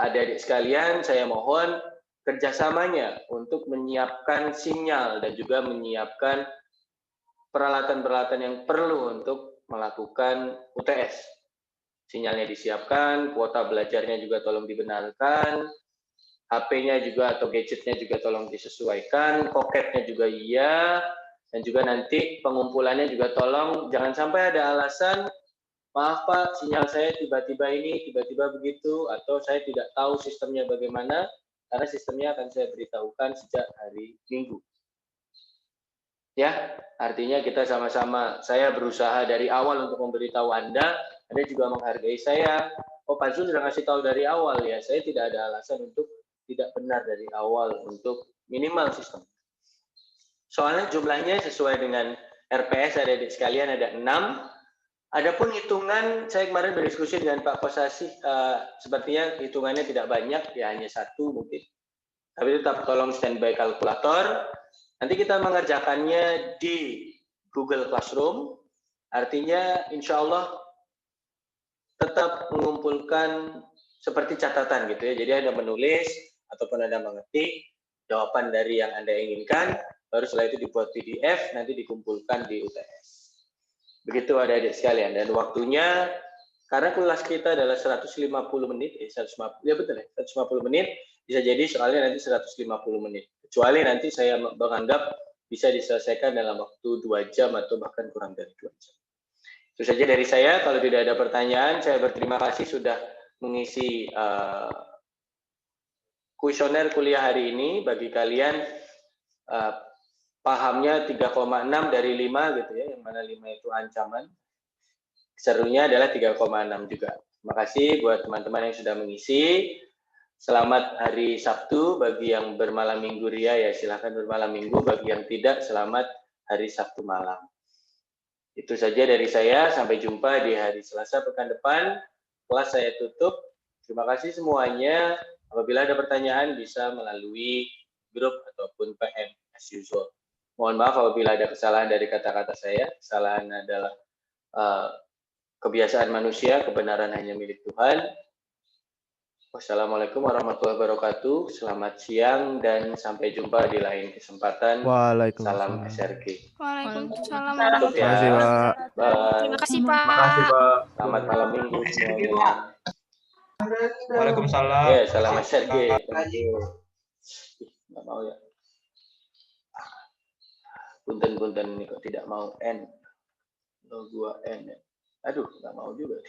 adik-adik sekalian, saya mohon kerjasamanya untuk menyiapkan sinyal dan juga menyiapkan peralatan-peralatan yang perlu untuk melakukan UTS. Sinyalnya disiapkan, kuota belajarnya juga tolong dibenarkan, HP-nya juga atau gadgetnya juga tolong disesuaikan, poketnya juga iya, dan juga nanti pengumpulannya juga tolong jangan sampai ada alasan, maaf Pak, sinyal saya tiba-tiba ini, tiba-tiba begitu, atau saya tidak tahu sistemnya bagaimana, karena sistemnya akan saya beritahukan sejak hari Minggu. Ya, artinya kita sama-sama, saya berusaha dari awal untuk memberitahu Anda juga menghargai saya. Oh, Pansu sudah ngasih tahu dari awal ya, saya tidak ada alasan untuk tidak benar dari awal untuk minimal sistem. Soalnya jumlahnya sesuai dengan RPS adik-adik sekalian ada 6. Adapun hitungan, saya kemarin berdiskusi dengan Pak Kosasi, sepertinya hitungannya tidak banyak, ya hanya 1 mungkin. Tapi tetap tolong standby kalkulator. Nanti kita mengerjakannya di Google Classroom. Artinya insya Allah tetap mengumpulkan seperti catatan gitu ya. Jadi Anda menulis ataupun Anda mengetik jawaban dari yang Anda inginkan, baru setelah itu dibuat PDF, nanti dikumpulkan di UTS. Begitu adik-adik sekalian. Dan waktunya, karena kelas kita adalah 150 menit, 150, ya betul ya, 150 menit, bisa jadi soalnya nanti 150 menit. Kecuali nanti saya menganggap bisa diselesaikan dalam waktu 2 jam atau bahkan kurang dari 2 jam. Itu saja dari saya. Kalau tidak ada pertanyaan, saya berterima kasih sudah mengisi kuesioner kuliah hari ini. Bagi kalian pahamnya 3,6 dari 5 gitu ya, yang mana 5 itu ancaman. Serunya adalah 3,6 juga. Terima kasih buat teman-teman yang sudah mengisi. Selamat hari Sabtu bagi yang bermalam minggu ria ya, silahkan bermalam minggu. Bagi yang tidak, selamat hari Sabtu malam. Itu saja dari saya. Sampai jumpa di hari Selasa pekan depan. Kelas saya tutup. Terima kasih semuanya. Apabila ada pertanyaan bisa melalui grup ataupun PM as usual. Mohon maaf apabila ada kesalahan dari kata-kata saya. Kesalahan adalah kebiasaan manusia, kebenaran hanya milik Tuhan. Wassalamualaikum warahmatullahi wabarakatuh. Selamat siang dan sampai jumpa di lain kesempatan. Salam SRG. Waalaikumsalam Tutup ya. Terima kasih, Pak. Bye. Terima kasih, Pak. Terima kasih, Pak. Selamat malam minggu semuanya. Waalaikumsalam. Ya, salam SRG. Thank you. Nggak mau ya. Punten-punten ini kok tidak mau N. Lo gua N. Aduh, nggak mau juga.